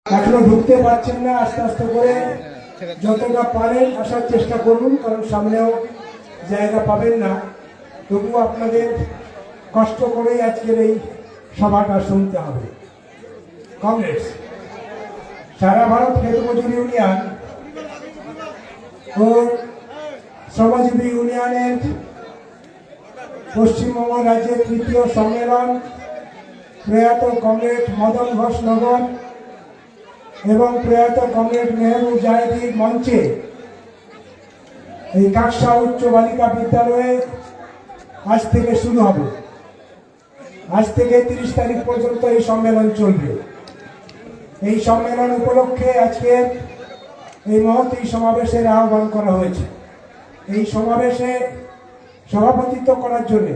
এখনো ঢুকতে পারছেন না, আস্তে আস্তে করে যতটা পারেন আসার চেষ্টা করুন, কারণ সামনেও জায়গা পাবেন না। তবুও আপনাদের কষ্ট করেই আজকের এই সভাটা শুনতে হবে। কংগ্রেস সারা ভারত ক্ষেত মজুর ইউনিয়ন ও শ্রমজীবী ইউনিয়নের পশ্চিমবঙ্গ রাজ্যের তৃতীয় সম্মেলন প্রয়াত কমরেড মদন ঘোষ নগর এবং প্রয়াত কমরেড মেহবুব জাহেদির মঞ্চে এই কাকসা উচ্চ বালিকা বিদ্যালয়ে আজ থেকে শুরু হবে। আজ থেকে 30 তারিখ পর্যন্ত এই সম্মেলন চলবে। এই সম্মেলন উপলক্ষে আজকে এই মহতী সমাবেশের আহ্বান করা হয়েছে। এই সমাবেশে সভাপতিত্ব করার জন্য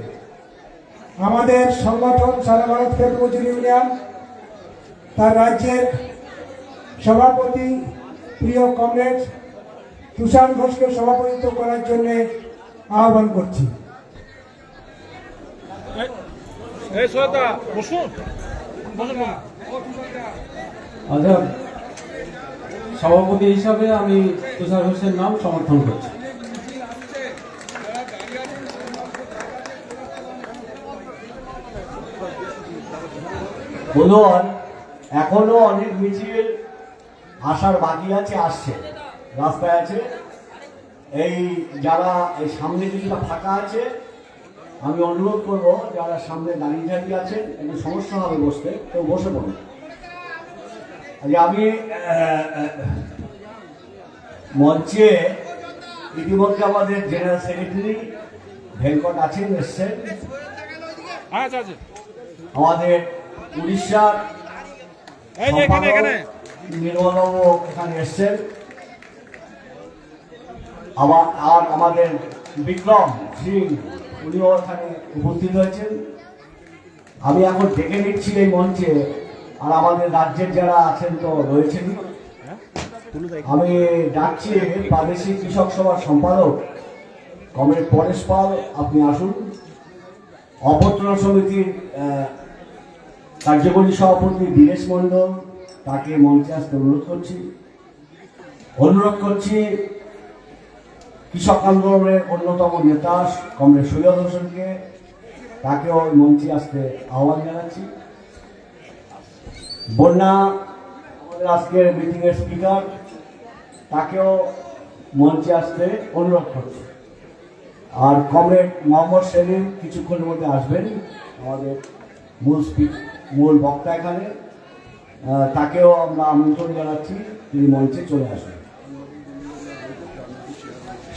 আমাদের সংগঠন সারা ভারত ক্ষেত মজুর ইউনিয়ন তার রাজ্যের সভাপতি প্রিয় কমরেড তুষার ঘোষকে সভাপতিত্ব করার জন্য আহ্বান করছি। আচ্ছা, সভাপতি হিসাবে আমি তুষার ঘোষের নাম সমর্থন করছি। বন্ধুগণ, এখনো অনেক মিছিল আসার বাকি আছে, আসছে, রাস্তায় আছে। এই যারা এই সামনে কিছুটা ফাঁকা আছে, আমি অনুরোধ করব যারা সামনে দাঁড়িয়ে দাঁড়িয়ে আছেন, একটু সমস্যা হবে বসতে, কেউ বসে পড়ুন। আমি মঞ্চে ইতিমধ্যে আমাদের জেনারেল সেক্রেটারি ভেঙ্কট আছেন, এসছেন। আমাদের উড়িষ্যার নির্মলবাবু এখানে এসছেন। আর আমাদের বিক্রম সিং উনিও এখানে উপস্থিত হয়েছেন। আমি এখন ডেকে নিচ্ছি এই মঞ্চে, আর আমাদের রাজ্যের যারা আছেন তো রয়েছেন। আমি ডাকছি প্রাদেশিক কৃষক সভার সম্পাদক কমরেড পরেশ পাল, আপনি আসুন। অভ্যর্থনা সমিতির কার্যকরী সভাপতি দীনেশ মণ্ডল, তাকে মঞ্চে আসতে অনুরোধ করছি। কৃষক আন্দোলনের অন্যতম নেতা কমরেড সৈয়দ হোসেনকে, তাকেও মঞ্চে আসতে আহ্বান জানাচ্ছি। বন্যা আমাদের আজকের মিটিংয়ের স্পিকার, তাকেও মঞ্চে আসতে অনুরোধ করছি। আর কমরেড মোহাম্মদ সেলিম কিছুক্ষণের মধ্যে আসবেন, আমাদের মূল বক্তা এখানে, তাকেও আমরা আমন্ত্রণ জানাচ্ছি, তিনি মঞ্চে চলে আসবেন।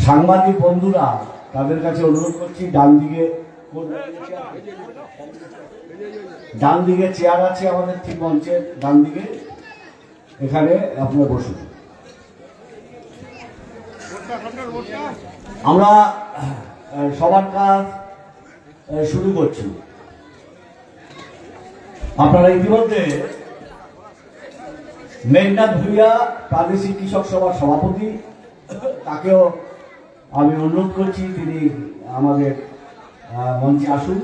সাংবাদিক বন্ধুরা, তাদের কাছে অনুরোধ করছি, ডান দিকে চেয়ার আছে আমাদের ঠিক মঞ্চের ডান দিকে, এখানে আপনারা বসুন। আমরা সবার কাজ শুরু করছি। আপনারা ইতিমধ্যে মেঘনাথ ভূঁইয়া প্রাদেশিক কৃষক সভার সভাপতি, তাকেও আমি অনুরোধ করছি তিনি আমাদের মঞ্চে আসুন,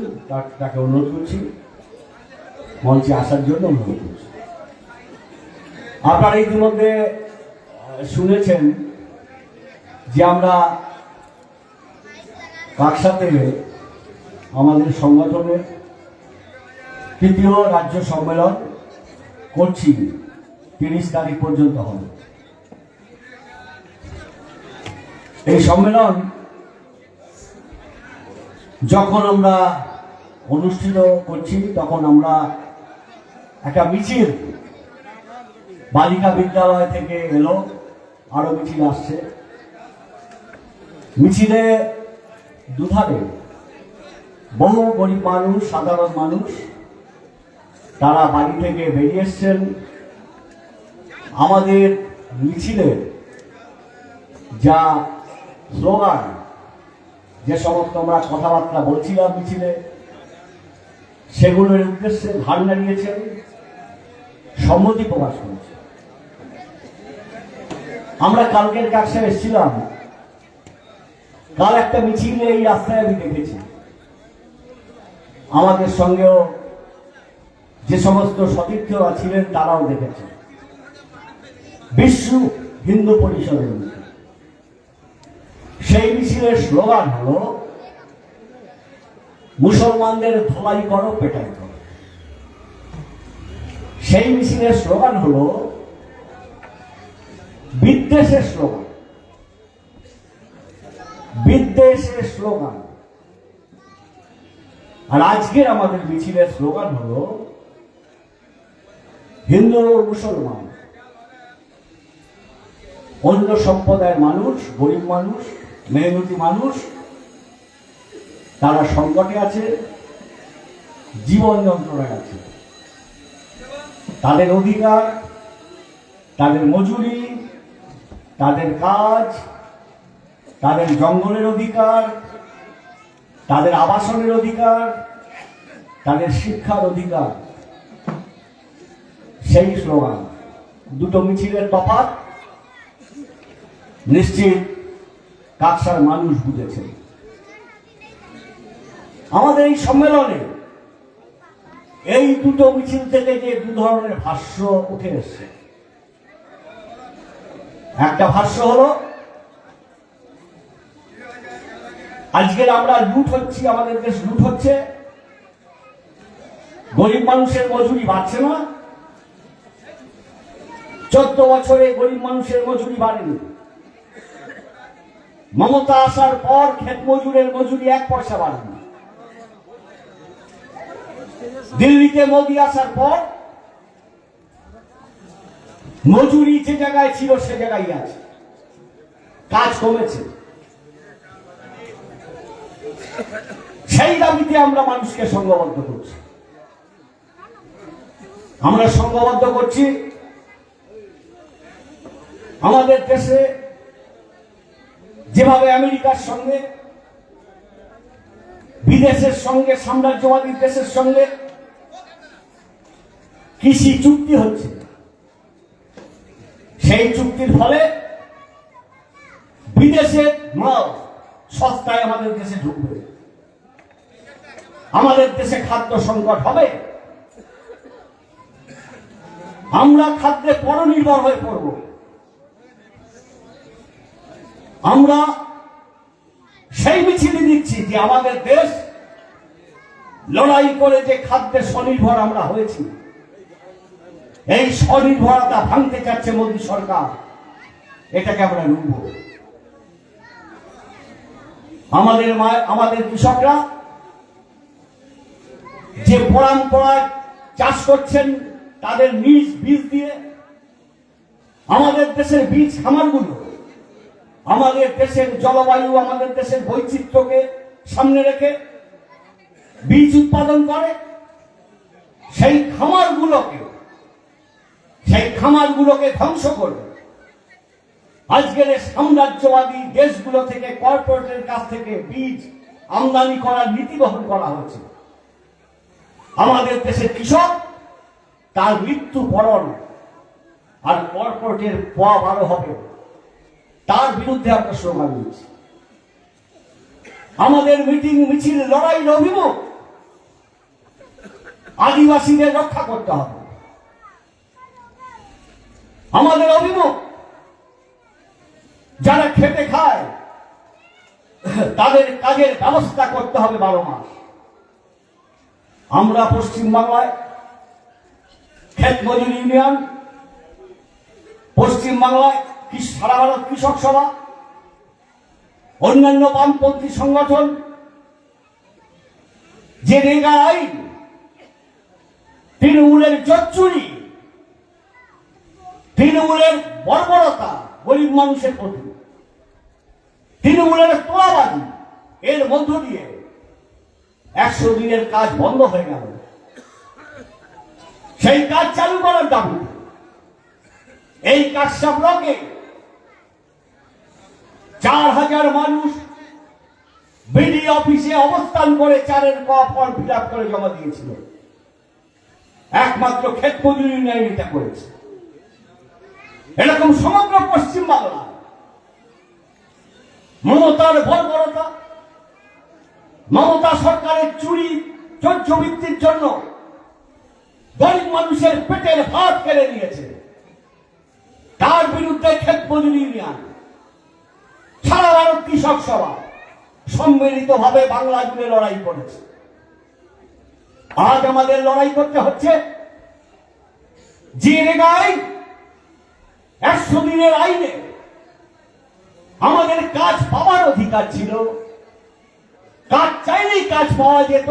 তাকে অনুরোধ করছি, মঞ্চে আসার জন্য অনুরোধ করছি। আপনারা ইতিমধ্যে শুনেছেন যে আমরা কাকসাতে আমাদের সংগঠনের তৃতীয় রাজ্য সম্মেলন করছি, 30 তারিখ পর্যন্ত হবে। এই সম্মেলন যখন আমরা অনুষ্ঠিত করছি, তখন আমরা একটা মিছিল বালিকা বিদ্যালয় থেকে এলো, আরো মিছিল আসছে। মিছিলে দুধারে বহু গরিব মানুষ, সাধারণ মানুষ, তারা বাড়ি থেকে বেরিয়ে এসছেন। আমাদের মিছিলের যা স্লোগান, যে সমস্ত আমরা কথাবার্তা বলছিলাম মিছিলে, সেগুলোর উদ্দেশ্যে ধান দাঁড়িয়েছেন, সম্মতি প্রকাশ করেছে। আমরা কালকের কাকসায় এসেছিলাম, কাল একটা মিছিল এই রাস্তায় আমি দেখেছি। আমাদের সঙ্গেও যে সমস্ত সতীর্থরা ছিলেন তারাও দেখেছেন। বিশ্ব হিন্দু পরিষদের মিছিল। সেই মিছিলের স্লোগান হলো মুসলমানদের ধোলাই করো, পেটাই করো। সেই মিছিলের স্লোগান হলো বিদ্বেষের স্লোগান, বিদ্বেষের স্লোগান। আর আজকের আমাদের মিছিলের স্লোগান হলো হিন্দু ও মুসলমান, অন্য সম্প্রদায়ের মানুষ, গরিব মানুষ, মেহনতি মানুষ, তারা সংকটে আছে, জীবন যন্ত্রণায় আছে। তাদের অধিকার, তাদের মজুরি, তাদের কাজ, তাদের জঙ্গলের অধিকার, তাদের আবাসনের অধিকার, তাদের শিক্ষার অধিকার। সেই স্লোগান। দুটো মিছিলের তফাৎ নিশ্চিত কাকসার মানুষ বুঝেছে। আমাদের এই সম্মেলনে এই দুটো মিছিল থেকে যে দু ধরনের ভাষ্য উঠে এসছে। একটা ভাষ্য হলো আজকের আমরা লুট হচ্ছি, আমাদের দেশ লুট হচ্ছে, গরিব মানুষের মজুরি বাড়ছে না। 14 বছরে গরিব মানুষের মজুরি বাড়েনি। মমতা আসার পর ক্ষেত মজুরের মজুরি 1 পয়সা বাড়েনি। দিল্লিতে মোদী আসার পর মজুরি যে জায়গায় ছিল সে জায়গায় আছে, কাজ কমেছে। সেই দাবিতে আমরা মানুষকে সংঘবদ্ধ করছি। আমরা সংঘবদ্ধ করছি আমাদের দেশে যেভাবে আমেরিকার সঙ্গে, বিদেশের সঙ্গে, সাম্রাজ্যবাদী দেশের সঙ্গে কৃষি চুক্তি হচ্ছে, সেই চুক্তির ফলে বিদেশের মাল সস্তায় আমাদের দেশে ঢুকবে, আমাদের দেশে খাদ্য সংকট হবে, আমরা খাদ্যে পরনির্ভর হয়ে পড়ব। আমরা সেই মিছিলে দিচ্ছি যে আমাদের দেশ লড়াই করে যে খাদ্যে স্বনির্ভর আমরা হয়েছি, এই স্বনির্ভরতা ভাঙতে চাচ্ছে মোদী সরকার। এটাকে আমরা রুখব। আমাদের কৃষকরা যে পরম্পরায় চাষ করছেন তাদের নিজ বীজ দিয়ে, আমাদের দেশের বীজ খামারগুলো আমাদের দেশের জলবায়ু, আমাদের দেশের বৈচিত্র্যকে সামনে রেখে বীজ উৎপাদন করে। সেই খামারগুলোকে ধ্বংস করবে। আজকের সাম্রাজ্যবাদী দেশগুলো থেকে, কর্পোরেটের কাছ থেকে বীজ আমদানি করার নীতি গ্রহণ করা হচ্ছে। আমাদের দেশের কৃষক তার মৃত্যু বরণ আর কর্পোরেটের পোয়া 12 হবে, তার বিরুদ্ধে আমরা স্লোগান দিচ্ছি। আমাদের মিটিং, মিছিল, লড়াইয়ের অভিমুখ আদিবাসীদের রক্ষা করতে হবে। আমাদের অভিমুখ যারা খেতে খায় তাদের কাজের ব্যবস্থা করতে হবে 12 মাস। আমরা পশ্চিমবাংলায় ক্ষেত মজুর ইউনিয়ন, পশ্চিমবাংলায় সারা ভারত কৃষক সভা, অন্যান্য বামপন্থী সংগঠন যে রেগা আইন, তৃণমূলের জচ্চুরি, তৃণমূলের বর্বরতা গরিব মানুষের প্রতি, তৃণমূলের তোলাবাজি, এর মধ্য দিয়ে 100 দিনের কাজ বন্ধ হয়ে গেল। সেই কাজ চালু করার দাবি এই কাকসা ব্লকে 4000 মানুষ বিডি অফিসে অবস্থান করে 4-এর ক ফর্ম ফিল আপ করে জমা দিয়েছিল। একমাত্র ক্ষেত মজুর ইউনিয়ন এটা করেছে। এরকম সমগ্র পশ্চিমবাংলা মমতার বর্বরতা, মমতা সরকারের চুরি চর্যবৃত্তির জন্য গরিব মানুষের পেটের ভাত কেড়ে নিয়েছে। তার বিরুদ্ধে ক্ষেত মজুরি ইউনিয়ন, সারা ভারত কৃষক সভা সম্মিলিতভাবে বাংলা জুড়ে লড়াই করেছে। আজ আমাদের লড়াই করতে হচ্ছে যে রেগায় 100 দিনের আইনে আমাদের কাজ পাওয়ার অধিকার ছিল, কাজ চাইলেই কাজ পাওয়া যেত,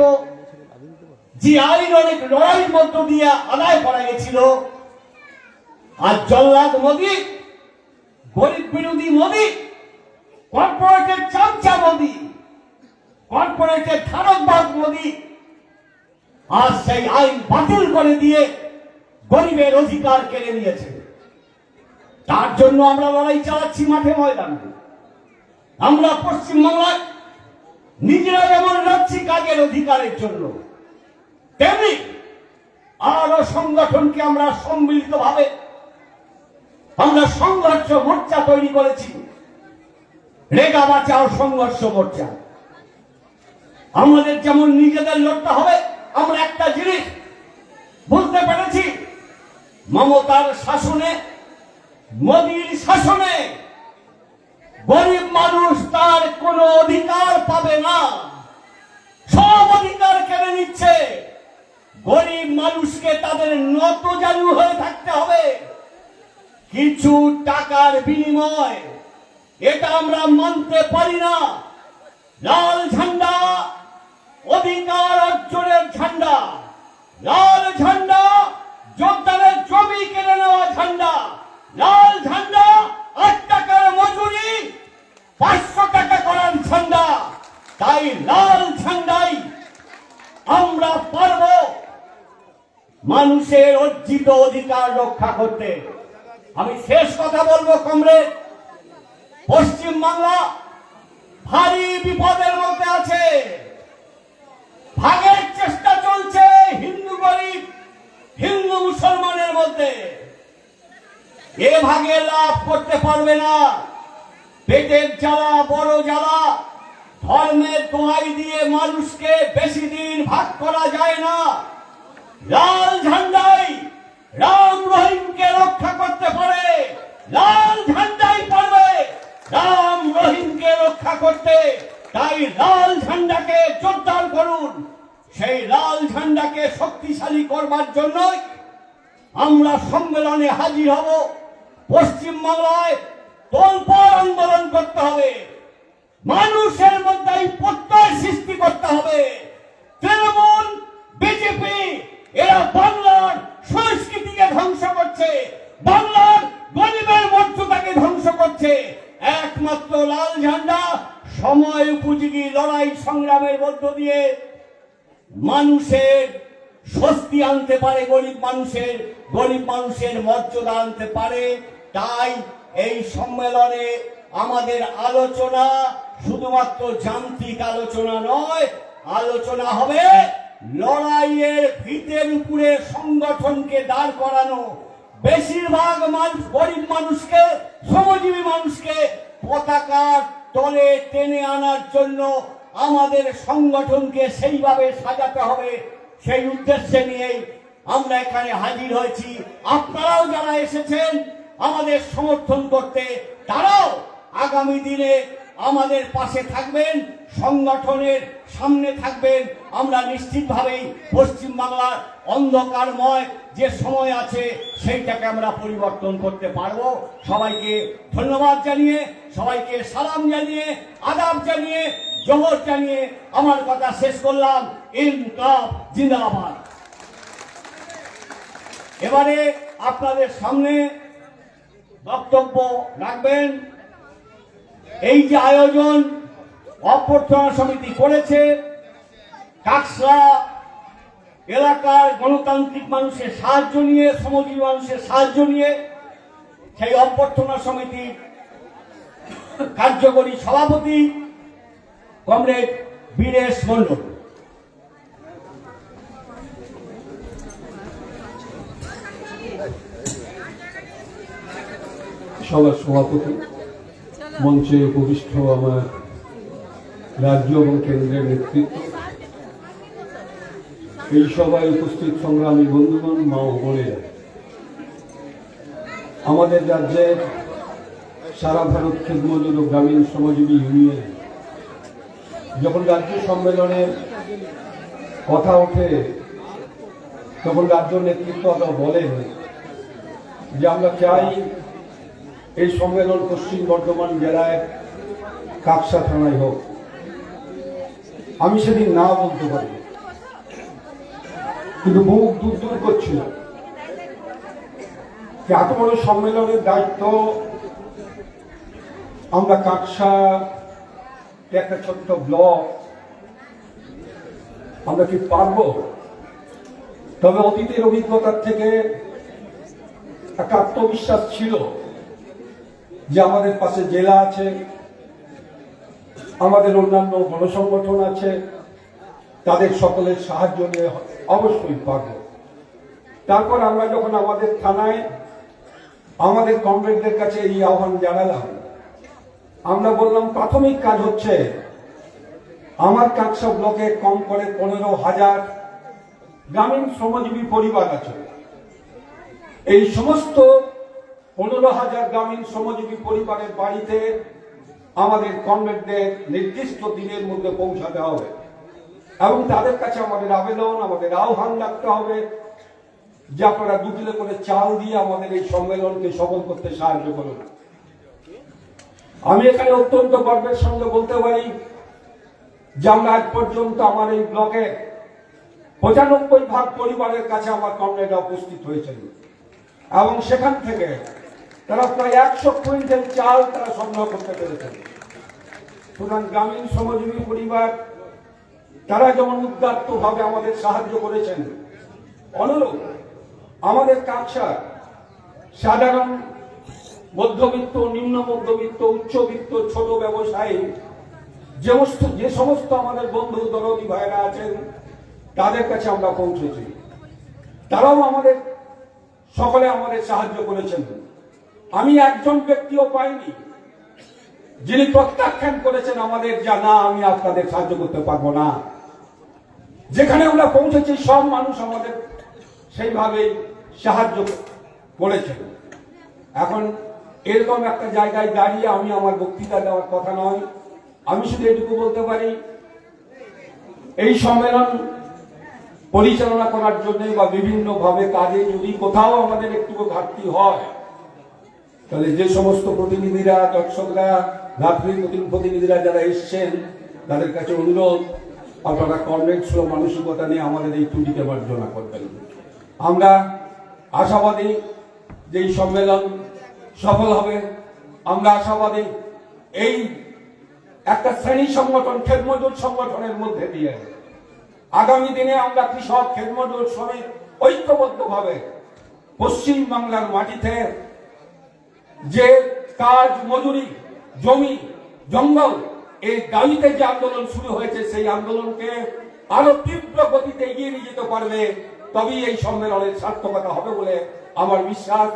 যে আইন অনেক লড়াইয়ের মধ্য দিয়ে আদায় করা গেছিল। আর জল্লাদ মোদী, গরিব বিরোধী মোদী, কর্পোরেটের চামচা মোদী, কর্পোরেটের ধারকবাদ মোদী আজ সেই আইন বাতিল করে দিয়ে গরিবের অধিকার কেড়ে নিয়েছে। তার জন্য আমরা লড়াই চালাচ্ছি মাঠে ময়দানে। আমরা পশ্চিমবাংলায় নিজেরা যেমন লড়ছি কাজের অধিকারের জন্য, তেমনি আরো সংগঠনকে আমরা সম্মিলিতভাবে আমরা সংঘর্ষ মোর্চা তৈরি করেছি, রেগা বাঁচাও সংঘর্ষ মোর্চা। আমাদের যেমন নিজেদের লড়তে হবে, আমরা একটা জিনিস বুঝতে পেরেছি, মমতার শাসনে, মোদীর শাসনে গরিব মানুষ তার কোনো অধিকার পাবে না, সব অধিকার কেড়ে নিচ্ছে। গরিব মানুষকে তাদের নতজানু হয়ে থাকতে হবে কিছু টাকার বিনিময়, এটা আমরা মানতে পারি না। লাল ঝান্ডা অধিকার অর্জনের ঝান্ডা, লাল ঝান্ডা যোদ্ধাদের জমি কেড়ে নেওয়া ঝান্ডা, লাল ঝান্ডা 8 টাকার মজুরি 500 টাকা করার ঝান্ডা। তাই লাল ঝান্ডাই আমরা পারব মানুষের অর্জিত অধিকার রক্ষা করতে। আমি শেষ কথা বলবো কমরেড, পশ্চিমবাংলা ভারী বিপদের মধ্যে আছে। ভাগের চেষ্টা চলছে হিন্দু গরিব, হিন্দু মুসলমানের মধ্যে। এ ভাগে লাভ করতে পারবে না। পেটের জ্বালা, বড় জ্বালা, ধর্মের দোহাই দিয়ে মানুষকে বেশি দিন ভাগ করা যায় না। লাল ঝান্ডাই রাম রহিমকে রক্ষা করতে পারে, লাল ঝান্ডাই পারবে রাম রহিমকে রক্ষা করতে। তাই লাল ঝান্ডাকে জোরদার করুন। সেই লাল ঝান্ডাকে শক্তিশালী করবার জন্যই আমরা সম্মেলনে হাজির হব। পশ্চিমবাংলায় তোলপাড় আন্দোলন করতে হবে, মানুষের মধ্যে প্রত্যয় সৃষ্টি করতে হবে। তৃণমূল, বিজেপি এরা বাংলার সংস্কৃতিকে ধ্বংস করছে, বাংলার গরিবের মর্যাদাকে ধ্বংস করছে। একমাত্র লাল ঝান্ডা সময় উপযোগী লড়াই সংগ্রামের মধ্য দিয়ে মানুষের স্বস্তি আনতে পারে, গরিব মানুষের মর্যাদা আনতে পারে। তাই এই সম্মেলনে আমাদের আলোচনা শুধুমাত্র যান্ত্রিক আলোচনা নয়, আলোচনা হবে লড়াইয়ের ভিতের উপরে সংগঠনকে দাঁড় করানো। বেশিরভাগ মানুষ, গরিব মানুষকে, শ্রমজীবী মানুষকে পতাকার তলে টেনে আনার জন্য আমাদের সংগঠনকে সেইভাবে সাজাতে হবে। সেই উদ্দেশ্যে নিয়েই আমরা এখানে হাজির হয়েছি। আপনারাও যারা এসেছেন আমাদের সমর্থন করতে, তারাও আগামী দিনে আমাদের পাশে থাকবেন, সংগঠনের সামনে থাকবেন। আমরা নিশ্চিতভাবেই পশ্চিমবাংলার অন্ধকারময় যে সময় আছে সেইটাকে আমরা পরিবর্তন করতে পারবো। সবাইকে ধন্যবাদ জানিয়ে, সবাইকে সালাম জানিয়ে, আদাব জানিয়ে, জোহর জানিয়ে আমার কথা শেষ করলাম। ইনকলাব জিন্দাবাদ। এবারে আপনাদের সামনে বক্তব্য রাখবেন এই যে আয়োজন অভ্যর্থনা সমিতি করেছে, কাকসা এলাকার গণতান্ত্রিক মানুষের সাহায্য নিয়ে, শ্রমজীবী মানুষের সাহায্য নিয়ে, সেই অভ্যর্থনা সমিতির কার্যকরী সভাপতি কমরেড বীরেশ মণ্ডল। সভার সভাপতি, মঞ্চে উপবিষ্ট আমার রাজ্য এবং কেন্দ্রের নেতৃত্ব, এই সভায় উপস্থিত সংগ্রামী বন্ধুগণ, মা ও বোনেরা, আমাদের রাজ্যের সারা ভারত ক্ষেত মজুর ও গ্রামীণ শ্রমজীবী ইউনিয়ন যখন রাজ্য সম্মেলনের কথা ওঠে তখন রাজ্য নেতৃত্ব বলেন যে আমরা চাই এই সম্মেলন পশ্চিম বর্ধমান জেলায় কাকসা থানায় হোক। আমি সেদিন না বলতে পারি, কিন্তু মুখ দূর দূর করছিল যে এত বড় সম্মেলনের দায়িত্ব আমরা কাকসা একটা ছোট্ট ব্লক, আমরা কি পারবো? তবে অতীতের অভিজ্ঞতার থেকে একটা আত্মবিশ্বাস ছিল যে আমাদের পাশে জেলা আছে, আমাদের অন্যান্য গণসংগঠন আছে, তাদের সকলের সাহায্য নিয়ে অবশ্যই পারব। তারপর আমরা যখন আমাদের থানায় আমাদের কমরেডদের কাছে এই আহ্বান জানালাম, আমরা বললাম প্রাথমিক কাজ হচ্ছে আমার কাকসা ব্লকে কম করে 15,000 গ্রামীণ শ্রমজীবী পরিবার আছে। এই সমস্ত 15,000 গ্রামীণ শ্রমজীবী পরিবারের বাড়িতে আমাদের কমরেডদের নির্দিষ্ট দিনের মধ্যে পৌঁছাতে হবে এবং তাদের কাছে আমাদের আবেদন, আমাদের আহ্বান রাখতে হবে যে আপনারা 2 কিলো করে চাল দিয়ে আমাদের এই সম্মেলনকে সফল করতে সাহায্য করুন। আমি এখানে অত্যন্ত গর্বের সঙ্গে বলতে পারি যে আমরা আজ পর্যন্ত আমার এই ব্লকে 95% পরিবারের কাছে আমার কমরেডরা উপস্থিত হয়েছেন এবং সেখান থেকে তারা প্রায় 100 কুইন্টাল চাল তারা সংগ্রহ করতে পেরেছেন। সুতরাং গ্রামীণ শ্রমজীবী পরিবার তারা যেমন উদ্যত্ত ভাবে আমাদের সাহায্য করেছেন, অনুরূপ আমাদের কাকসা সাধারণ মধ্যবিত্ত, নিম্ন মধ্যবিত্ত, উচ্চবিত্ত, ছোট ব্যবসায়ী যে সমস্ত আমাদের বন্ধু দরদি ভাইরা আছেন তাদের কাছে আমরা পৌঁছেছি। তারাও সকলে আমাদের সাহায্য করেছেন। আমি একজন ব্যক্তিও পাইনি যিনি প্রত্যাখ্যান করেছেন আমাদের, যা না আমি আপনাদের সাহায্য করতে পারবো না। যেখানে আমরা পৌঁছেছি সব মানুষ আমাদের সেইভাবেই সাহায্য করেছেন। এখন এরকম একটা জায়গায় দাঁড়িয়ে আমি আমার বক্তৃতা দেওয়ার কথা নয়, আমি শুধু এটুকু বলতে পারি এই সম্মেলন পরিচালনা করার জন্য বা বিভিন্ন ভাবে কাজে যদি কোথাও আমাদের একটু ঘাটতি হয় তাহলে যে সমস্ত প্রতিনিধিরা, দর্শকরা, প্রতিনিধিরা যারা এসছেন তাদের কাছে অনুরোধ আপনারা কমরেড স্লো মানসিকতা নিয়ে আমাদের এই ত্রুটিকে মার্জনা করবেন। আমরা আশাবাদী যে এই সম্মেলন সফল হবে। আমরা আশাবাদী এই একটা শ্রেণী সংগঠন, খেতমজুর সংগঠনের মধ্যে দিয়ে আগামী দিনে আমরা কৃষক, খেতমজুর, শ্রমিক ঐক্যবদ্ধভাবে পশ্চিম বাংলার মাটিতে যে কাজ, মজুরি, জমি, জঙ্গল এই দাবিতে যে আন্দোলন শুরু হয়েছে সেই আন্দোলনকে আরো তীব্র গতিতে এগিয়ে নিয়ে যেতে পারবে, তবেই এই সম্মেলনের সার্থকতা হবে বলে আমার বিশ্বাস।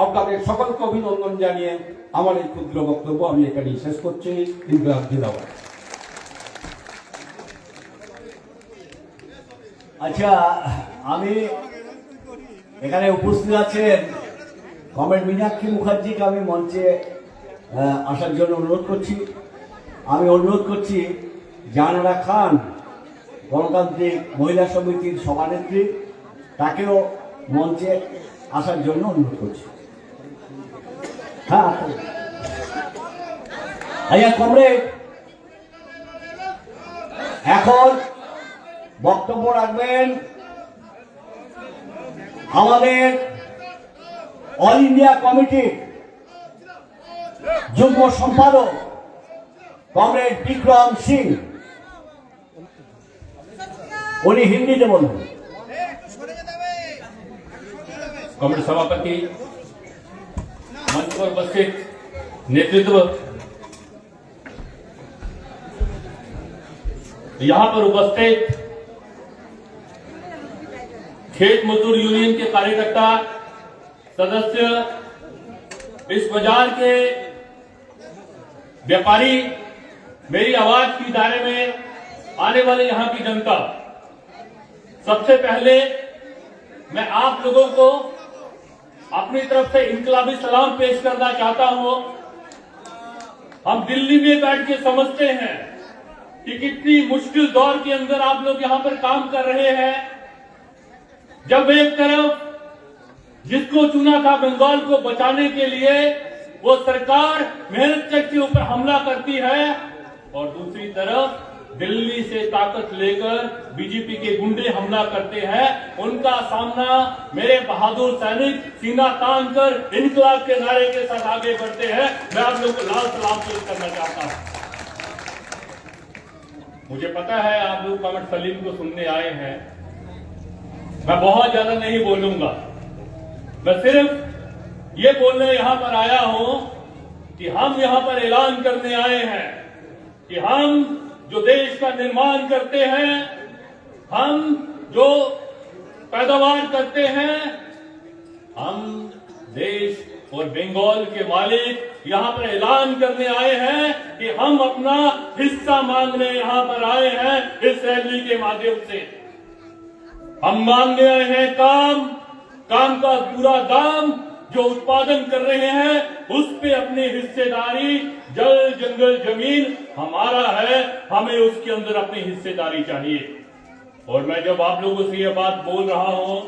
আপনাদের সকলকে অভিনন্দন জানিয়ে আমার এই ক্ষুদ্র বক্তব্য আমি এখানেই শেষ করছি। ইনকলাব জিন্দাবাদ। আচ্ছা, আমি এখানে উপস্থিত আছেন কমরেড মীনাক্ষী মুখার্জিকে আমি মঞ্চে আসার জন্য অনুরোধ করছি। আমি অনুরোধ করছি জাহানারা খান, গণতান্ত্রিক মহিলা সমিতির সভানেত্রী, তাকেও মঞ্চে আসার জন্য অনুরোধ করছি। হ্যাঁ, আচ্ছা কমরেড, এখন বক্তব্য রাখবেন আমাদের অল ইন্ডিয়া কমিটির যুগ্ম সম্পাদক কমরেড বিক্রম সিং। উনি হিন্দিতে বলবেন। कमेटी सभापति, मंच पर उपस्थित नेतृत्व, यहाँ पर उपस्थित खेत मजदूर यूनियन के कार्यकर्ता, सदस्य, इस बाजार के व्यापारी, मेरी आवाज की दायरे में आने वाले यहाँ की जनता, सबसे पहले मैं आप लोगों को अपनी तरफ से इनकलाबी सलाम पेश करना चाहता हूं। हम दिल्ली में बैठ के समझते हैं कि कितनी मुश्किल दौर के अंदर आप लोग यहां पर काम कर रहे हैं। जब एक तरफ जिसको चुना था बंगाल को बचाने के लिए वो सरकार मेहनत के ऊपर हमला करती है, और दूसरी तरफ दिल्ली से ताकत लेकर बीजेपी के गुंडे हमला करते हैं। उनका सामना मेरे बहादुर सैनिक सीना तान कर इनकलाब के नारे के साथ आगे बढ़ते हैं। मैं आप लोगों को लाल सलाम पेश करना चाहता हूं। मुझे पता है आप लोग कमर सलीम को सुनने आए हैं। मैं बहुत ज्यादा नहीं बोलूंगा, मैं सिर्फ ये बोलने यहां पर आया हूं कि हम यहां पर ऐलान करने आए हैं कि हम जो देश का निर्माण करते हैं, हम जो पैदावार करते हैं, हम देश और बंगाल के मालिक यहां पर ऐलान करने आए हैं कि हम अपना हिस्सा मांगने यहां पर आए हैं। इस रैली के माध्यम से हम मांगने आए हैं काम का पूरा दाम जो उत्पादन कर रहे हैं उस पे अपनी हिस्सेदारी, जल जंगल जमीन हमारा है, हमें उसके अंदर अपनी हिस्सेदारी चाहिए। और मैं जब आप लोगों से ये बात बोल रहा हूं,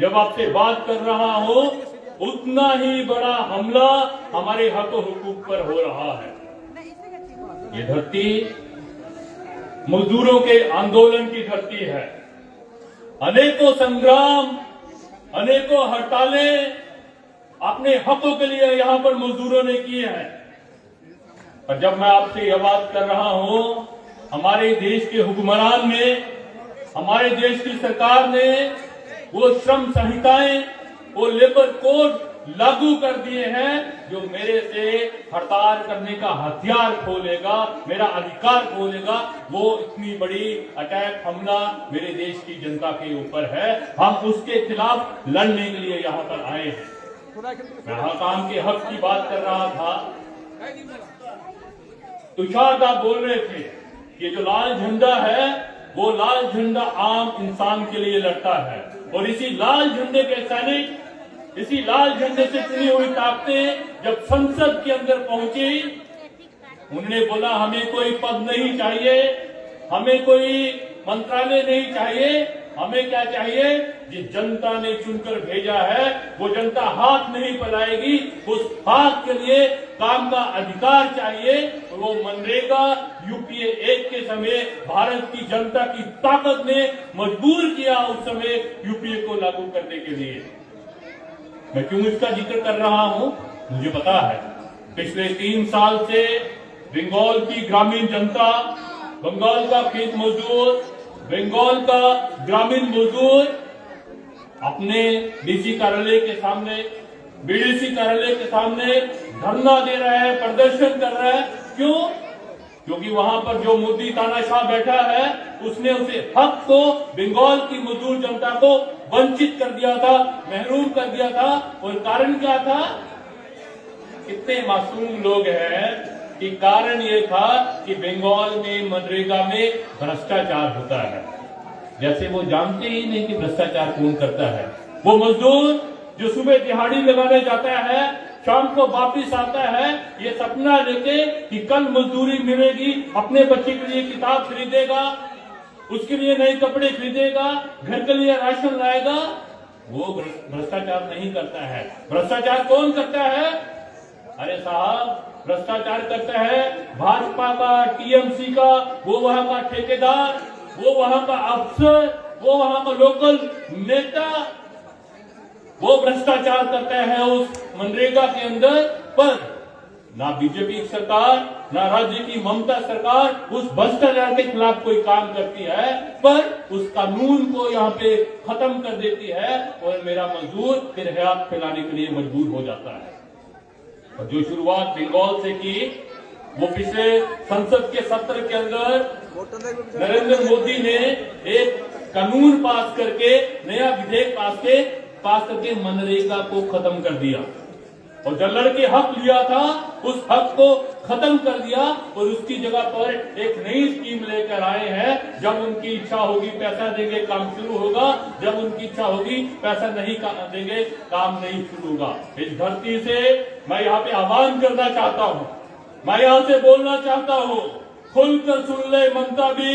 जब आपसे बात कर रहा हूं, उतना ही बड़ा हमला हमारे हक हुकूक पर हो रहा है। ये धरती मजदूरों के आंदोलन की धरती है। अनेकों संग्राम, अनेकों हड़तालें अपने हकों के लिए यहां पर मजदूरों ने किए हैं। और जब मैं आपसे यह बात कर रहा हूं, हमारे देश के हुक्मरान ने, हमारे देश की सरकार ने वो श्रम संहिताएं, वो लेबर कोड लागू कर दिए हैं जो मेरे से हड़ताल करने का हथियार खोलेगा, मेरा अधिकार खोलेगा। वो इतनी बड़ी अटैक, हमला मेरे देश की जनता के ऊपर है। हम उसके खिलाफ लड़ने के लिए यहाँ पर आए हैं। मैं काम के हक की बात कर रहा था। तुषार साहब बोल रहे थे कि जो लाल झंडा है वो लाल झंडा आम इंसान के लिए लड़ता है, और इसी लाल झंडे के सैनिक, इसी लाल झंडे से चुनी हुई ताकतें जब संसद के अंदर पहुंची, उन्होंने बोला हमें कोई पद नहीं चाहिए, हमें कोई मंत्रालय नहीं चाहिए, हमें क्या चाहिए, जिस जनता ने चुनकर भेजा है वो जनता हाथ नहीं फैलाएगी, उस हाथ के लिए काम का अधिकार चाहिए। वो मनरेगा यूपीए 1 के समय भारत की जनता की ताकत ने मजबूर किया उस समय यूपीए को लागू करने के लिए। मैं क्यों इसका जिक्र कर रहा हूं, मुझे पता है पिछले 3 साल से बंगाल की ग्रामीण जनता, बंगाल का खेत मजदूर, बंगाल का ग्रामीण मजदूर अपने डीसी कार्यालय के सामने, बीडीसी कार्यालय के सामने धरना दे रहा है, प्रदर्शन कर रहा है। क्यों? क्योंकि वहां पर जो मोदी तानाशाह बैठा है उसने उसे हक को, बंगाल की मजदूर जनता को वंचित कर दिया था, महरूम कर दिया था। और कारण क्या था? कितने मासूम लोग हैं कि कारण ये था कि बंगाल में मनरेगा में भ्रष्टाचार होता है। जैसे वो जानते ही नहीं कि भ्रष्टाचार कौन करता है। वो मजदूर जो सुबह दिहाड़ी लगाने जाता है, शाम को वापिस आता है ये सपना लेके कि कल मजदूरी मिलेगी, अपने बच्चे के लिए किताब खरीदेगा, उसके लिए नए कपड़े खरीदेगा, घर के लिए राशन लाएगा, वो भ्रष्टाचार नहीं करता है। भ्रष्टाचार कौन करता है? अरे साहब, भ्रष्टाचार करता है भाजपा का, टीएमसी का, वो वहां का ठेकेदार, वो वहां का अफसर, वो वहां का लोकल नेता, वो भ्रष्टाचार करता है उस मनरेगा के अंदर। पर ना बीजेपी सरकार, ना राज्य की ममता सरकार उस भ्रष्टाचार के खिलाफ कोई काम करती है, पर उस कानून को यहाँ पे खत्म कर देती है और मेरा मजदूर फिर हयात फैलाने के लिए मजबूर हो जाता है। और जो शुरुआत बंगाल से की वो पिछले संसद के सत्र के अंदर नरेंद्र मोदी ने एक कानून पास करके, नया विधेयक पास करके मनरेगा को खत्म कर दिया। और जो लड़के हक लिया था उस हक को खत्म कर दिया और उसकी जगह पर एक नई स्कीम लेकर आए हैं। जब उनकी इच्छा होगी पैसा देंगे, काम शुरू होगा, जब उनकी इच्छा होगी पैसा नहीं देंगे, काम नहीं शुरू होगा। इस धरती से मैं यहाँ पे आह्वान करना चाहता हूँ, मैं यहाँ से बोलना चाहता हूँ, खुलकर सुन ले ममता भी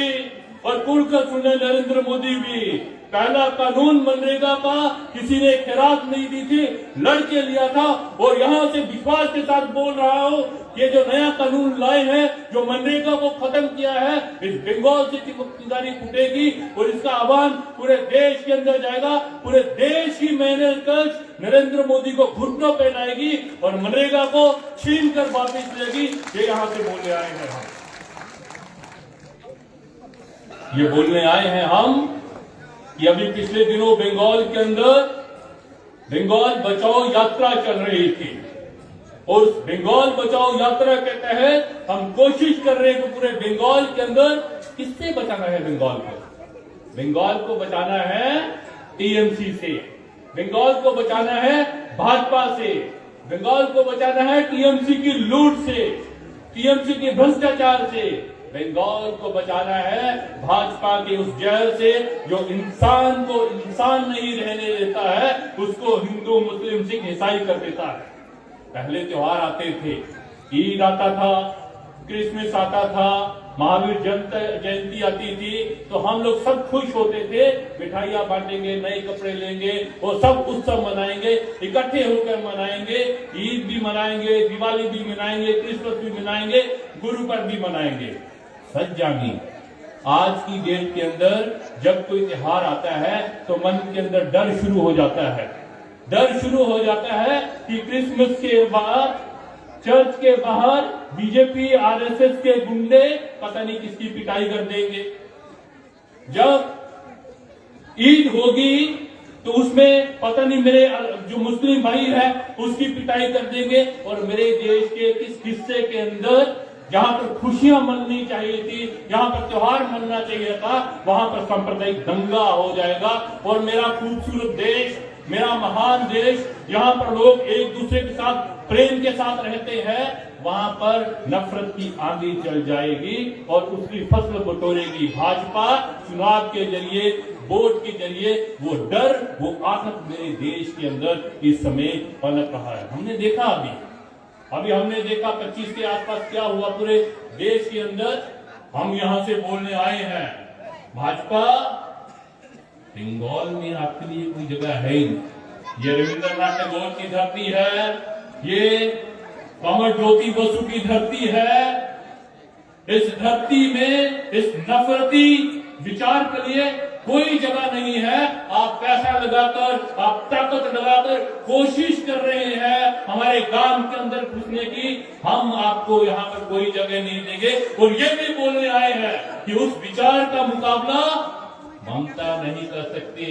और खुलकर सुन ले नरेंद्र मोदी भी। पहला कानून मनरेगा का किसी ने खैरात नहीं दी थी, लड़के लिया था। और यहाँ से विश्वास के साथ बोल रहा हूँ, ये जो नया कानून लाए हैं, जो मनरेगा को खत्म किया है, इस बंगाल से ईमानदारी फूटेगी और इसका आह्वान पूरे देश के अंदर जाएगा। पूरे देश की मेहनत कश नरेंद्र मोदी को घुटनों पहनाएगी और मनरेगा को छीन कर वापिस लेगी। ये यहाँ से बोलने आए हैं हम, ये बोलने आए हैं हम कि अभी पिछले दिनों बंगाल के अंदर बंगाल बचाओ यात्रा चल रही थी और उस बंगाल बचाओ यात्रा के तहत हम कोशिश कर रहे हैं कि पूरे बंगाल के अंदर किससे बचाना है बंगाल को? बंगाल को बचाना है टीएमसी से, बंगाल को बचाना है भाजपा से, बंगाल को बचाना है टीएमसी की लूट से, टीएमसी के भ्रष्टाचार से, बंगाल को बचाना है भाजपा के उस जहर से जो इंसान को इंसान नहीं रहने देता है, उसको हिंदू मुस्लिम सिख ईसाई कर देता है। पहले त्योहार आते थे, ईद आता था, क्रिसमस आता था, महावीर जयंती आती थी, तो हम लोग सब खुश होते थे, मिठाइयां बांटेंगे, नए कपड़े लेंगे और सब उत्सव मनाएंगे, इकट्ठे होकर मनाएंगे, ईद भी मनाएंगे, दिवाली भी मनाएंगे, क्रिसमस भी मनाएंगे, गुरु पर्व भी मनाएंगे। सच जानी आज की डेट के अंदर जब कोई त्योहार आता है तो मन के अंदर डर शुरू हो जाता है, डर शुरू हो जाता है कि क्रिसमस के बाद चर्च के बाहर बीजेपी आरएसएस के गुंडे पता नहीं किसकी पिटाई कर देंगे, जब ईद होगी तो उसमें पता नहीं मेरे जो मुस्लिम भाई है उसकी पिटाई कर देंगे और मेरे देश के किस हिस्से के अंदर जहां पर खुशियां मननी चाहिए थी, जहां पर त्योहार मनना चाहिए था, वहां पर सांप्रदायिक दंगा हो जाएगा। और मेरा खूबसूरत देश, मेरा महान देश, जहां पर लोग एक दूसरे के साथ प्रेम के साथ रहते हैं, वहां पर नफरत की आंधी चल जाएगी और उसकी फसल बटोरेगी भाजपा। चुनाव के जरिए, वोट के जरिए वो डर, वो आतंक मेरे देश के अंदर इस समय पनप रहा है। हमने देखा अभी हमने देखा 25 के आसपास क्या हुआ पूरे देश के अंदर। हम यहां से बोलने आए हैं, भाजपा बंगाल में आपके लिए कोई जगह है ही नहीं। ये रविंद्रनाथ टैगोर की धरती है, ये कमल ज्योति बसु की धरती है। इस धरती में इस नफरती विचार के लिए कोई जगह नहीं है। आप पैसा लगाकर, आप ताकत लगाकर कोशिश कर रहे हैं हमारे गांव के अंदर घुसने की, हम आपको यहाँ पर कोई जगह नहीं देंगे। और ये भी बोलने आए हैं कि उस विचार का मुकाबला ममता नहीं कर सकती।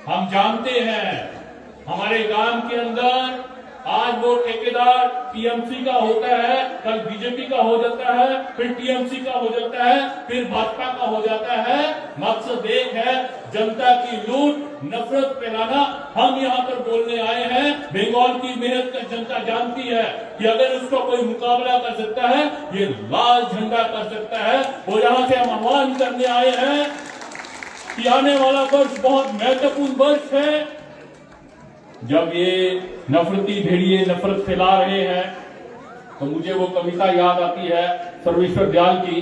हम जानते हैं हमारे गांव के अंदर आज वो ठेकेदार टीएमसी का होता है, कल बीजेपी का हो जाता है, फिर टीएमसी का हो जाता है, फिर भाजपा का हो जाता है। मकसद एक है, जनता की लूट, नफरत फैलाना। हम यहाँ पर बोलने आए हैं, बंगाल की मेहनत का जनता जानती है कि अगर उसका कोई मुकाबला कर सकता है, ये लाल झंडा कर सकता है। और यहाँ से हम आह्वान करने आए हैं कि आने वाला वर्ष बहुत महत्वपूर्ण वर्ष है। जब ये नफरती भेड़िए नफरत फैला रहे हैं तो मुझे वो कविता याद आती है सर्वेश्वर दयाल की,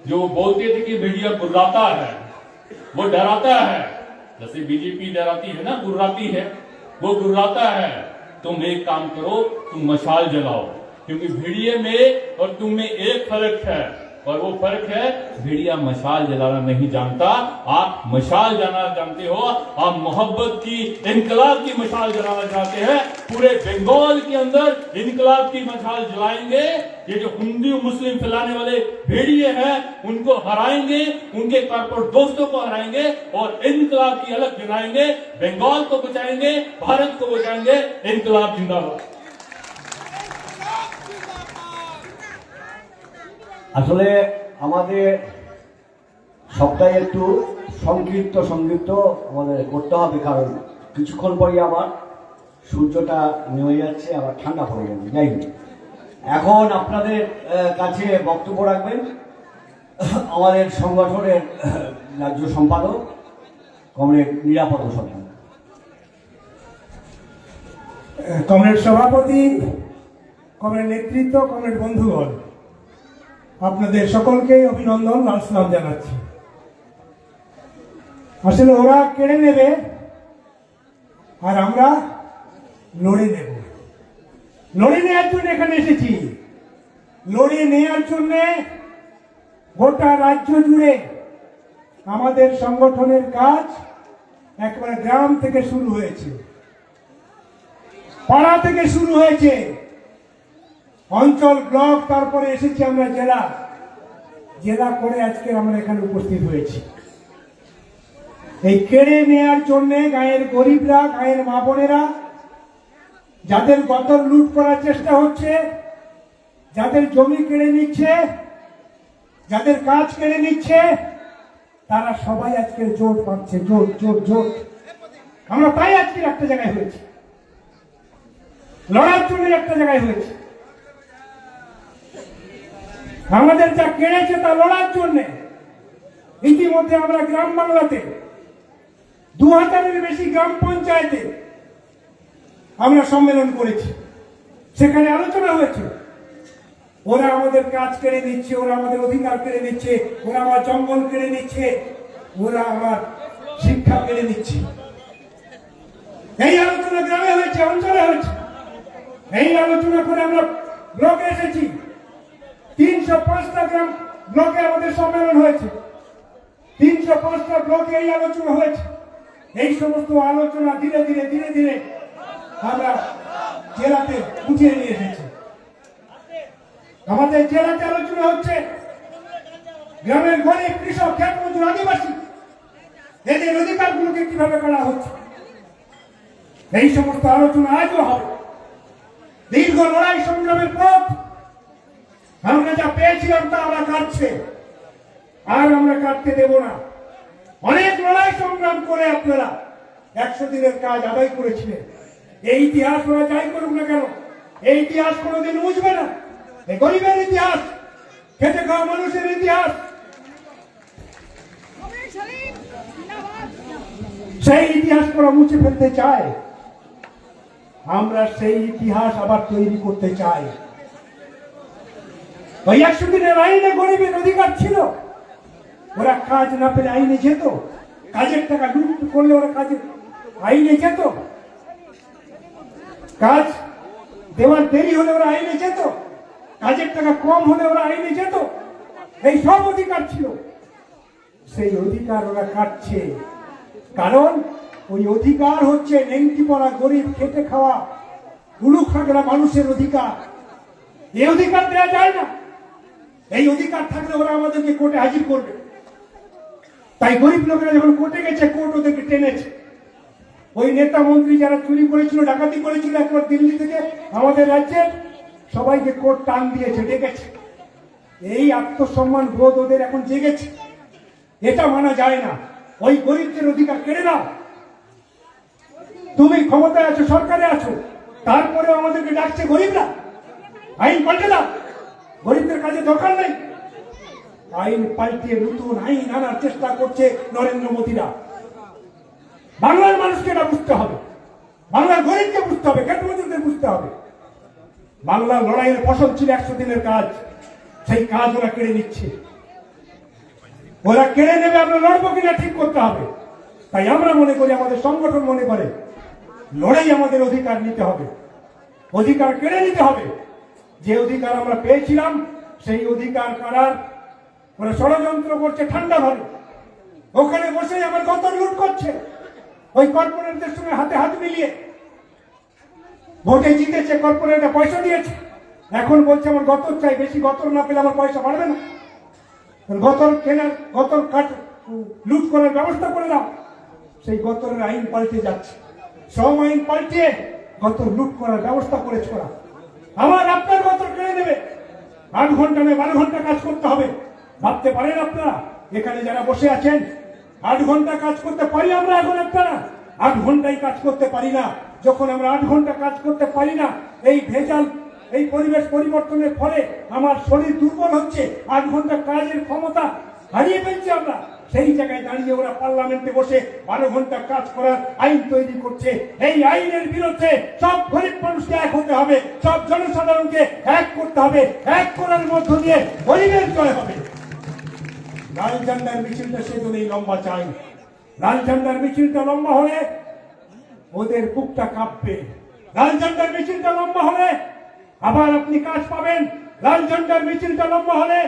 जो बोलते थे कि भेड़िया गुर्राता है, वो डराता है, जैसे बीजेपी डराती है ना, गुर्राती है, वो गुर्राता है। तुम एक काम करो, तुम मशाल जलाओ, क्योंकि भेड़िए में और तुम में एक फर्क है, और वो फर्क है भेड़िया मशाल जलाना नहीं जानता, आप मशाल जलाना जानते हो। आप मोहब्बत की, इनकलाब की मशाल जलाना चाहते हैं। पूरे बंगाल के अंदर इनकलाब की मशाल जलाएंगे। ये जो हिंदू मुस्लिम फैलाने वाले भेड़िए हैं उनको हराएंगे, उनके कारपोरेट दोस्तों को हराएंगे और इनकलाब की अलग जलाएंगे। बंगाल को बचाएंगे, भारत को बचाएंगे। इनकलाब जिंदाबाद। আসলে আমাদের সপ্তাহে একটু সংক্ষিপ্ত আমাদের করতে হবে, কারণ কিছুক্ষণ পরেই আমার সূর্যটা নেমে যাচ্ছে, আবার ঠান্ডা পড়ে যাবে। যাই হোক, এখন আপনাদের কাছে বক্তব্য রাখবেন আমাদের সংগঠনের রাজ্য সম্পাদক কমরেড নিরাপদ সরকার। কমরেড সভাপতি, কমরেড নেতৃত্ব, কমরেড বন্ধুগণ, আপনাদের সকলকে অভিনন্দন, লাল সালাম জানাচ্ছি। আসলে ওরা কেড়ে নেবে আর আমরা লড়ে নেব। লড়ে নেওয়ার জন্য এখানে এসেছি। লড়ে নেওয়ার জন্য গোটা রাজ্য জুড়ে আমাদের সংগঠনের কাজ একেবারে গ্রাম থেকে শুরু হয়েছে, পাড়া থেকে শুরু হয়েছে, অঞ্চল, ব্লক, তারপরে এসেছি আমরা জেলা। জেলা করে আজকে আমরা এখানে উপস্থিত হয়েছি এই কেড়ে নেয়ার জন্য। গায়ের গরিবরা, গায়ের মা বোনেরা, যাদের গতর লুট করার চেষ্টা হচ্ছে, যাদের জমি কেড়ে নিচ্ছে, যাদের কাজ কেড়ে নিচ্ছে, তারা সবাই আজকে জোট পাচ্ছে। জোট জোট জোট আমরা তাই আজকে একটা জায়গায় হয়েছি, লড়ার জন্য একটা জায়গায় হয়েছে। আমাদের যা কেড়েছে তা লড়ার জন্য। ইতিমধ্যে আমরা গ্রাম বাংলাতে 2000-এর বেশি গ্রাম পঞ্চায়েতে আমরা সম্মেলন করেছি। সেখানে আলোচনা হয়েছে, ওরা আমাদের কাজ কেড়ে নিচ্ছে, ওরা আমাদের অধিকার কেড়ে নিচ্ছে, ওরা আমার জঙ্গল কেড়ে নিচ্ছে, ওরা আমার শিক্ষা কেড়ে নিচ্ছে। এই আলোচনা গ্রামে হয়েছে, অঞ্চলে হয়েছে। এই আলোচনা করে আমরা ব্লকে এসেছি। 305টা গ্রাম ব্লকে আমাদের সম্মেলন হয়েছে। 305টা ব্লকে এই আলোচনা হয়েছে। এই সমস্ত আলোচনা ধীরে ধীরে ধীরে ধীরে আমরা জেলাতে উঠিয়ে নিয়ে এসেছি। আমাদের জেলাতে আলোচনা হচ্ছে গ্রামের গরিব, কৃষক, ক্ষেত মজুর, আদিবাসী, এদের অধিকারগুলোকে কিভাবে করা হচ্ছে। এই সমস্ত আলোচনা আজও হবে। দীর্ঘ লড়াই সংগ্রামের পথ আমরা যা পেয়েছিলাম তা আমরা কাটছে, আর আমরা কাটতে দেব না। অনেক লড়াই সংগ্রাম করে আপনারা 100 দিনের কাজ আদায় করেছিলেন। এই ইতিহাস ওরা যাই করুক না কেন, এই ইতিহাস কোনোদিন মুছবে না। এই গরিবের ইতিহাস, খেটে খাওয়া মানুষের ইতিহাস, সেই ইতিহাস ওরা মুছে ফেলতে চায়। আমরা সেই ইতিহাস আবার তৈরি করতে চাই। ওই 100 দিনের আইনে গরিবের অধিকার ছিল। ওরা কাজ না পেলে আইনে যেত, কাজের টাকা লুট করলে ওরা কাজে আইনে যেত, কাজ দেওয়ার দেরি হলে ওরা আইনে যেত, কাজের টাকা কম হলে ওরা আইনে যেত। এই সব অধিকার ছিল, সেই অধিকার ওরা কাটছে। কারণ ওই অধিকার হচ্ছে নেংটি পড়া গরিব, খেটে খাওয়া উলু খাগড়া মানুষের অধিকার। এই অধিকার দেওয়া যায় না। এই অধিকার থাকলে ওরা আমাদেরকে কোর্টে হাজির করবে। তাই গরিব লোকেরা যখন কোর্টে গেছে, কোর্ট ওদেরকে টেনেছে। ওই নেতা মন্ত্রী যারা চুরি করেছিল, ডাকাতি করেছিল, একবার দিল্লি থেকে আমাদের রাজ্যের সবাইকে কোর্ট টান দিয়েছে, ডেকেছে। এই আত্মসম্মান বোধ ওদের এখন জেগেছে। এটা মানা যায় না। ওই গরিবদের অধিকার কেড়ে দাও। তুমি ক্ষমতায় আছো, সরকারে আছো, তারপরে আমাদেরকে ডাকছে গরিবরা। আইন পাল্টে দাও, গরিবদের কাছে দরকার নেই। আইন পাল্টিয়ে নতুন আইন আনার চেষ্টা করছে নরেন্দ্র মোদীরা। বাংলার মানুষকে এটা বুঝতে হবে, বাংলার গরিবকে বুঝতে হবে, খেট মজুরদের বুঝতে হবে। বাংলার লড়াইয়ের ফসল ছিল 100 দিনের কাজ, সেই কাজ ওরা কেড়ে নিচ্ছে। ওরা কেড়ে নেবে, আমরা লড়বো কিনা ঠিক করতে হবে। তাই আমরা মনে করি, আমাদের সংগঠন মনে করে, লড়াই আমাদের অধিকার নিতে হবে, অধিকার কেড়ে নিতে হবে। যে অধিকার আমরা পেয়েছিলাম সেই অধিকার করার ওরা ষড়যন্ত্র করছে ঠান্ডা ভাবে। ওখানে বসে আমার গতর লুট করছে, ওই কর্পোরেটদের সঙ্গে হাতে হাত মিলিয়ে। ভোটে জিতেছে, কর্পোরেটে পয়সা দিয়েছে, এখন বলছে আমার গতর চাই, বেশি গতর না পেলে আমার পয়সা বাড়বে না। গতর কেনার, গতর কাট লুট করার ব্যবস্থা করে দাও। সেই গতরের আইন পাল্টে যাচ্ছে, সব আইন পাল্টিয়ে গতর লুট করার ব্যবস্থা করেছে ওরা। আমার আপনার গতর কেড়ে নেবে। 8 ঘন্টা নয় 12 ঘন্টা কাজ করতে হবে। ভাবতে পারেন আপনারা, এখানে যারা বসে আছেন, 8 ঘন্টা কাজ করতে পারি আমরা এখন? আপনারা 8 ঘন্টায় কাজ করতে পারি না। যখন আমরা 8 ঘন্টা কাজ করতে পারি না, এই ভেজাল, এই পরিবেশ পরিবর্তনের ফলে আমার শরীর দুর্বল হচ্ছে, 8 ঘন্টা কাজের ক্ষমতা হারিয়ে ফেলছি আমরা। সেই জায়গায় দাঁড়িয়ে ওরা পার্লামেন্টে বসে 12 ঘন্টা কাজ করার আইন তৈরি করছে। এই আইনের বিরুদ্ধে সব গরিব মানুষকে এক হতে হবে, সব জনসাধারণকে এক করতে হবে। এক করার মধ্য দিয়ে গরিবের জয় হবে। লাল ঝান্ডার মিছিলটা সেজন্যই লম্বা চাই। লাল ঝান্ডার মিছিলটা লম্বা হলে ওদের বুকটা কাঁপবে। লাল ঝান্ডার মিছিলটা লম্বা হলে আবার আপনি কাজ পাবেন। লাল ঝান্ডার মিছিলটা লম্বা হলে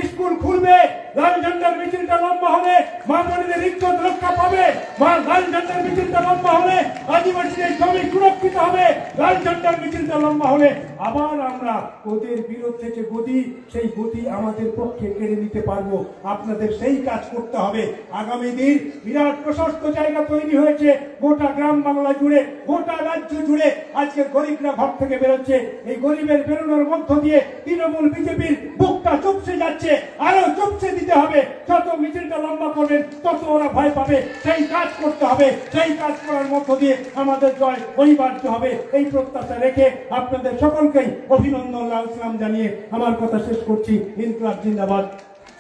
স্কুল খুলবে। লাল ঝান্ডার মিছিলটা লম্বা হলে মা বোনেদের ইজ্জত রক্ষা পাবে। লাল ঝান্ডার মিছিলটা লম্বা হলে আদিবাসীদের জমি সুরক্ষিত হবে। লাল ঝান্ডার মিছিলটা লম্বা হলে আবার আমরা ওদের বিরুদ্ধে যে গতি, সেই গতি আমাদের পক্ষে কেড়ে নিতে পারবো। আপনাদের সেই কাজ করতে হবে। আগামী দিন বিরাট প্রশস্ত জায়গা তৈরি হয়েছে গোটা গ্রাম বাংলা জুড়ে, গোটা রাজ্য জুড়ে। আজকে গরিবরা ঘর থেকে বেরোচ্ছে। এই গরিবের বেরোনোর মধ্য দিয়ে তৃণমূল বিজেপির বুকটা চুপসে যাচ্ছে, আরো চুপসে দিতে হবে। যত মিছিলটা লম্বা করবেন তত ওরা ভয় পাবে। সেই কাজ করতে হবে। সেই কাজ করার মধ্য দিয়ে আমাদের জয় অনিবার্য হবে। এই প্রত্যাশা রেখে আপনাদের সকলকেই অভিনন্দন, লাল সালাম জানিয়ে আমার কথা শেষ করছি। ইনকলাব জিন্দাবাদ।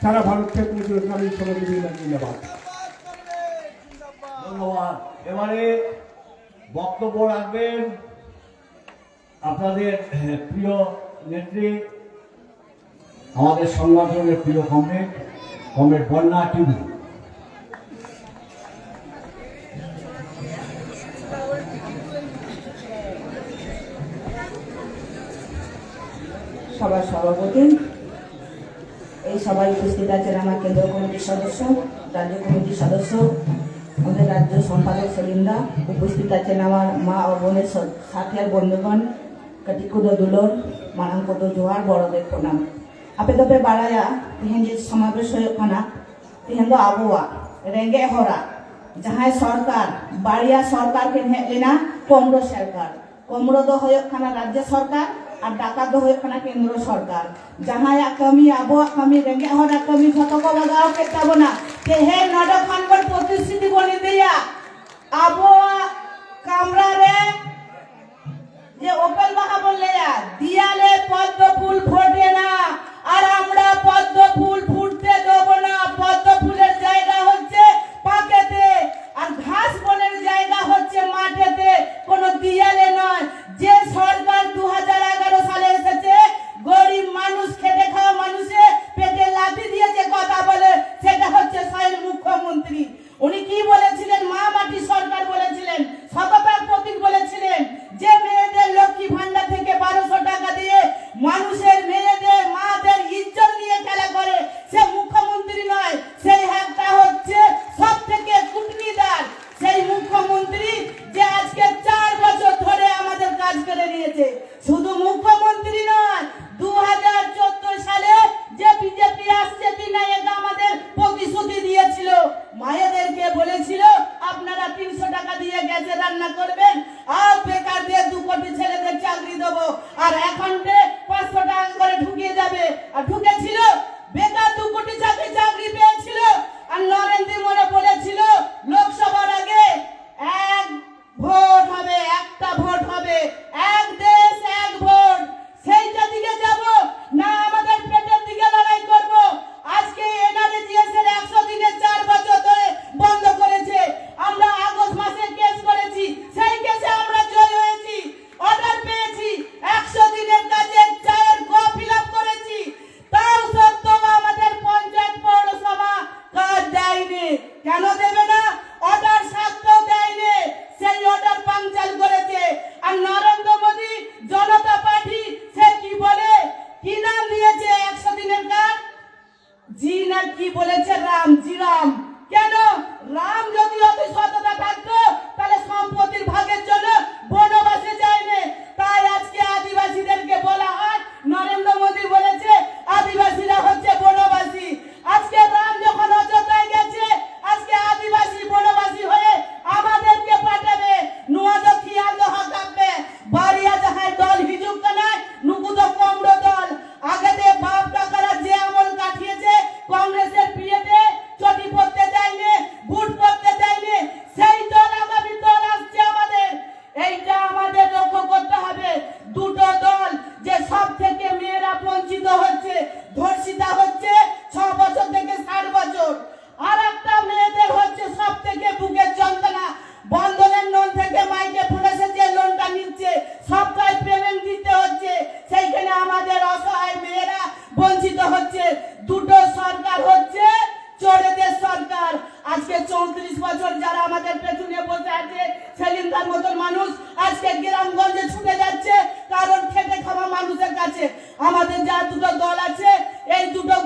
সারা ভারত ক্ষেত্র জুড়ে গ্রামীণ সমাজ জিন্দাবাদ। ধন্যবাদ। এবারে বক্তব্য রাখবেন আপনাদের প্রিয় নেত্রী, আমাদের সংগঠনের প্রিয় কমরেড বন্যা টিভি। সভার সভাপতি, এই সভায় উপস্থিত আছেন আমার কেন্দ্র কমিটির সদস্য, রাজ্য কমিটির সদস্য, আমাদের রাজ্য সম্পাদক সেলিমদা, উপস্থিত আছেন আমার মা ও বোনের সাথিয়ার বন্ধুগণ, কাটিকুদো দুলর, মানাঙ্কদো জোহার, বড়দের প্রণাম। আপে দপে বাড়ায়া তিহেন যে সমাবেশ হয়ে খানা তিহেন দো আবহাওয়া রেঙ্গে হরা যাহাই সরকার বাড়িয়া সরকার কে হেলেনা কমরো সরকার। কমরো দো হয়ে খানা রাজ্য সরকার আর ডাকা দো হয়ে খানা কেন্দ্র সরকার। যাহায়া কমি আবহাওয়া কমি রেঙ্গে হরা কমি যতক লাগাও কে তাবনা কে হে নড খানবর প্রতিশ্রুতি বনি দিয়া আবহাওয়া কামরা রে যে ওপেল বাহা বললে দিয়ালে পদ্ম ফুল ফোটে না, আর আমরা পদ্ম ফুল ফুটতে দেবো না। পদ্ম ফুলের জায়গা হচ্ছে পাকেতে, আর ঘাস বনের জায়গা হচ্ছে মাঠেতে, কোনো দিয়ালে নয়। যে সরকার 2011 সালে এসেছে, গরিব মানুষ, খেটে খাওয়া মানুষে পেটে লাথি দিয়ে যে কথা বলে, সেটা হচ্ছে স্বয়ং মুখ্যমন্ত্রী। উনি কি বলেছিলেন? মা মাটি সরকার বলেছিলেন, শতভাগ প্রতীক বলেছিলেন, যে মেয়েদের লক্ষ্মী ভান্ডার থেকে 12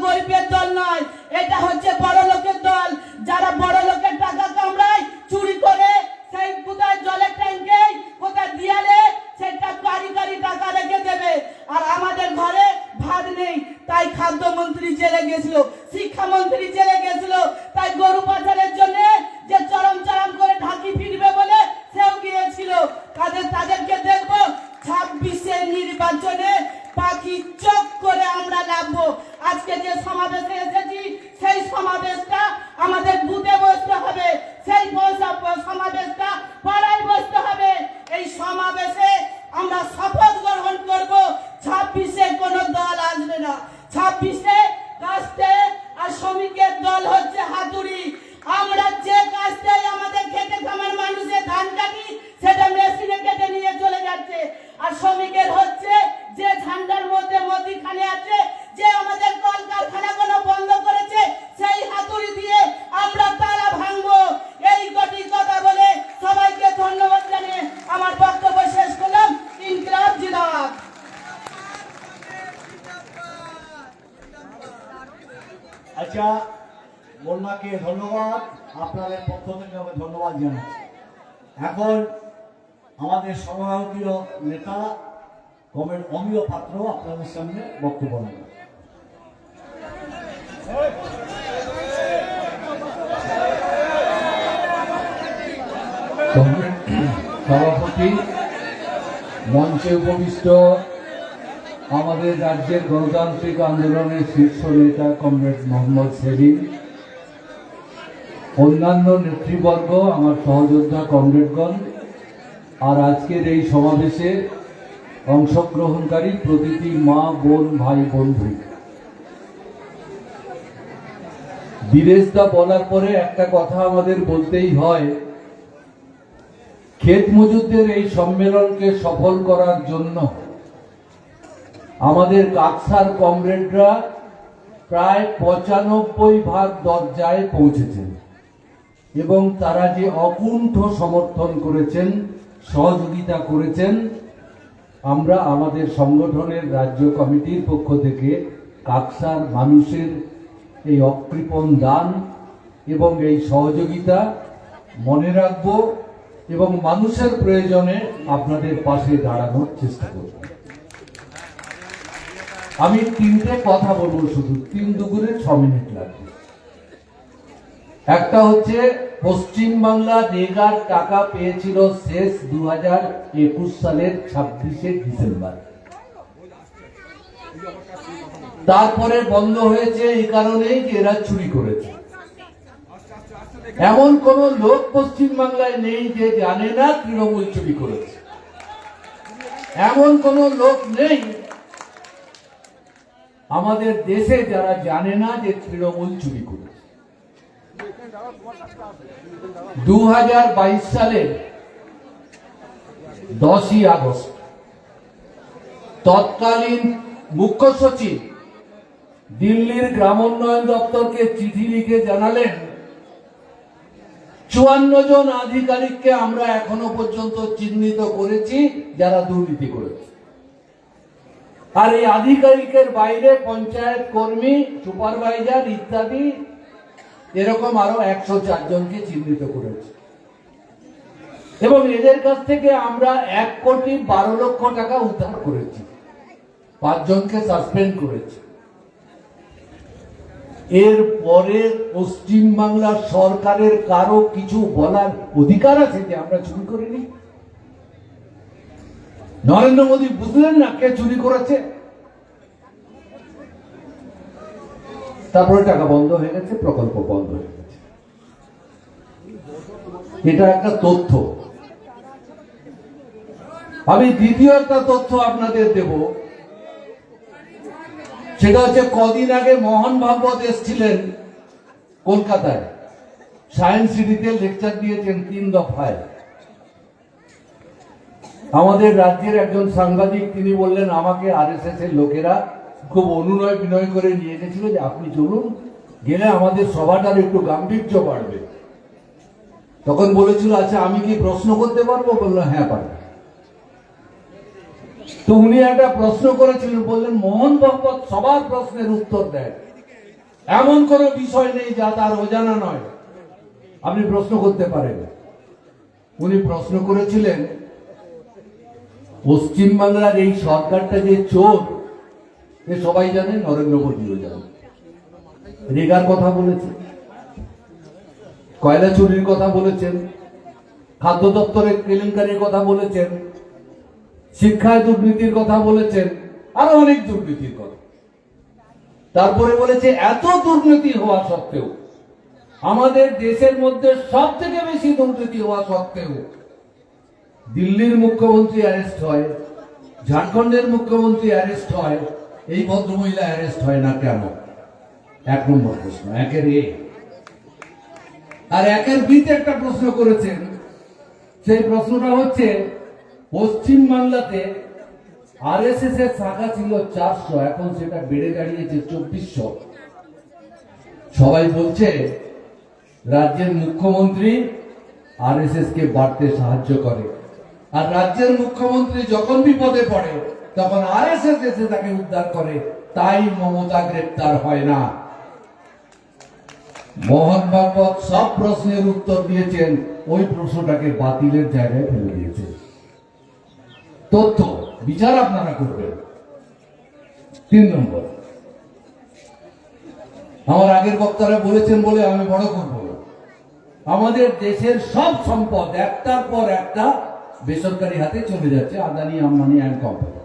গরিবের দল নয়, এটা হচ্ছে বড় লোকের দল। যারা বড় লোকের টাকা কামড়ায়, চুরি করে, সেই কোথায় জলের ট্যাঙ্কে, কোথায় দিয়ালে, সেটা কারি কারি টাকা রেখে দেবে। আর আমাদের ঘরে ভাত নেই, তাই খাদ্যমন্ত্রী জেলে গেছিল, শিক্ষামন্ত্রী জেলে গেছিল, তাই গরু পাচারের জন্য যে চরম চরম করে ঢাকি ফিরবে বলে সেও গিয়েছিল। তাদেরকে দেখবো 26-এর নির্বাচনে পাখি চোখ করে আমরা নামবো। আজকে যে সমাবেশে এসেছি, সেই সমাবেশটা আমাদের বুথে বসতে হবে, সেই সমাবেশটা পাড়ায় বসতে হবে। এই সমাবেশে আমরা শপথ গ্রহণ করব, 26-এ কোনো দল আসবে না। 26-এ কাস্তে আর শ্রমিকের দল হচ্ছে হাতুড়ি। আমরা যে কাজটাই আমাদের খেতে খামার মানুষের ধান কাটি, সেটা মেশিনে কেটে নিয়ে চলে যাচ্ছে। আর শ্রমিকের হচ্ছে যে ঝান্ডার মধ্যে মোদিখানে আছে, যে আমাদের কলকারখানাগুলো বন্ধ করেছে, সেই হাতুড়ি দিয়ে আমরা তালা ভাঙবো। এই কটি কথা বলে সবাইকে ধন্যবাদ জানিয়ে আমার বক্তব্য শেষ করলাম। ইনকিলাব জিন্দাবাদ। আচ্ছা, মোল্লাকে ধন্যবাদ, আপনাদের পক্ষ থেকে আমি ধন্যবাদ জানাচ্ছি। এখন আমাদের সভাপতির নেতা কমরেড অমিয় পাত্র আপনাদের সামনে বক্তব্য রাখবেন। সভাপতি, মঞ্চে উপবিষ্ট আমাদের রাজ্যের গণতান্ত্রিক আন্দোলনের শীর্ষ নেতা কমরেড মোহাম্মদ সেলিম, অন্যান্য নেতৃবর্গ, আমার সহযোদ্ধা কমরেডগণ, আর আজকের এই সমাবেশে অংশগ্রহণকারী প্রতিটি মা, বোন, ভাই, বন্ধু, বিরেশদা বলার পরে একটা কথা আমাদের বলতেই হয়। ক্ষেত মজুরদের এই সম্মেলনকে সফল করার জন্য আমাদের কাকসার কমরেডরা প্রায় 95 দরজায় পৌঁছেছেন এবং তারা যে অকুণ্ঠ সমর্থন করেছেন, সহযোগিতা করেছেন, আমরা আমাদের সংগঠনের রাজ্য কমিটির পক্ষ থেকে কাকসার মানুষের এই অকৃপণ দান এবং এই সহযোগিতা মনে রাখব এবং মানুষের প্রয়োজনে আপনাদের পাশে দাঁড়ানোর চেষ্টা করব। আমি 3টে কথা বলবো, শুধু 3 দুগুণে 6 মিনিট লাগবে। একটা হচ্ছে, পশ্চিমবাংলা রেগার টাকা পেয়েছিল শেষ 2021 সালের 26শে ডিসেম্বর, তারপরে বন্ধ হয়েছে এই কারণেই যে এরা চুরি করেছে। এমন কোন লোক পশ্চিমবাংলায় নেই যে জানে না তৃণমূল চুরি করেছে। এমন কোন লোক নেই আমাদের দেশে যারা জানে না যে তৃণমূল চুরি করেছে। 2022 সালের 10ই আগস্ট তৎকালীন মুখ্য সচিব দিল্লির গ্রামোন্নয়ন দপ্তরকে চিঠি লিখে জানালেন 54 জন আধিকারিককে আমরা এখনো পর্যন্ত চিহ্নিত করেছি যারা দুর্নীতি করেছে। আর এই আধিকারিকের বাইরে পঞ্চায়েত কর্মী, সুপারভাইজার ইত্যাদি এরকম আরো 104 জনকে চিহ্নিত করেছে এবং এদের কাছ থেকে আমরা 1,12,00,000 টাকা উদ্ধার করেছি, 5 জনকে সাসপেন্ড করেছি। এরপরে পশ্চিমবাংলা সরকারের কারো কিছু বলার অধিকার আছে যে আমরা চুরি করিনি? নরেন্দ্র মোদী বুঝলেন না কে চুরি করেছে? তারপরে টাকা বন্ধ হয়ে গেছে, প্রকল্প বন্ধ হয়ে গেছে। এটা একটা তথ্য। আমি দ্বিতীয় একটা তথ্য আপনাদের দেব, সেটা হচ্ছে কদিন আগে মোহন ভাগবত এসেছিলেন কলকাতায়, সায়েন্স সিটিতে লেকচার দিয়েছেন 3 দফায়। আমাদের রাজ্যের একজন সাংবাদিক তিনি বললেন আমাকে আরএসএস এর লোকেরা খুব অনুনয় বিনয় করে নিয়ে গেছিল যে আপনি চলুন, গেলে আমাদের সভাটার একটু গাম্ভীর্য বাড়বে। তখন বলেছিল আচ্ছা আমি কি প্রশ্ন করতে পারবো? বললো হ্যাঁ পারবে। তো উনি একটা প্রশ্ন করেছিলেন, বললেন মোহন ভাগবত সবার প্রশ্নের উত্তর দেয়, এমন কোনো বিষয় নেই যা তার অজানা নয়। আপনি প্রশ্ন করতে পারেন। উনি প্রশ্ন করেছিলেন পশ্চিমবাংলার এই সরকারটা যে চোর, এ সবাই জানে, নরেন্দ্র মোদীও জানে। রেগার কথা বলেছেন, কয়লা চুরির কথা বলেছেন, খাদ্য দপ্তরের কেলেঙ্কারির কথা বলেছেন, শিক্ষায় দুর্নীতির কথা বলেছেন, আরো অনেক দুর্নীতির কথা। তারপরে বলেছে এত দুর্নীতি হওয়া সত্ত্বেও, আমাদের দেশের মধ্যে সব থেকে বেশি দুর্নীতি হওয়া সত্ত্বেও দিল্লির মুখ্যমন্ত্রী অ্যারেস্ট হয়, ঝাড়খণ্ডের মুখ্যমন্ত্রী অ্যারেস্ট হয়, এই ভদ্রমহিলা অ্যারেস্ট হয় না কেন? 1 নম্বর প্রশ্ন। একের এ আর একের বিতে একটা প্রশ্ন করেছেন। সেই প্রশ্নটা হচ্ছে পশ্চিম বাংলাতে আরএসএস এর শাখা ছিল 400, এখন সেটা বেড়ে দাঁড়িয়েছে 2400। সবাই বলছে রাজ্যের মুখ্যমন্ত্রী আরএসএস কে বাড়তে সাহায্য করে, আর রাজ্যের মুখ্যমন্ত্রী যখন বিপদে পড়ে তখন আরএসএস এসে তাকে উদ্ধার করে, তাই মমতা গ্রেপ্তার হয় না। মোহন ভাগবত সব প্রশ্নের উত্তর দিয়েছেন, ওই প্রশ্নটাকে বাতিলের জায়গায় ফেলে দিয়েছে। তথ্য বিচার আপনারা করবেন। 3 নম্বর, আমার আগের বক্তারা বলেছেন বলে আমি বড় করব না, আমাদের দেশের সব সম্পদ একটার পর একটা বেসরকারি হাতে চলে যাচ্ছে, Adani, Ambani and company.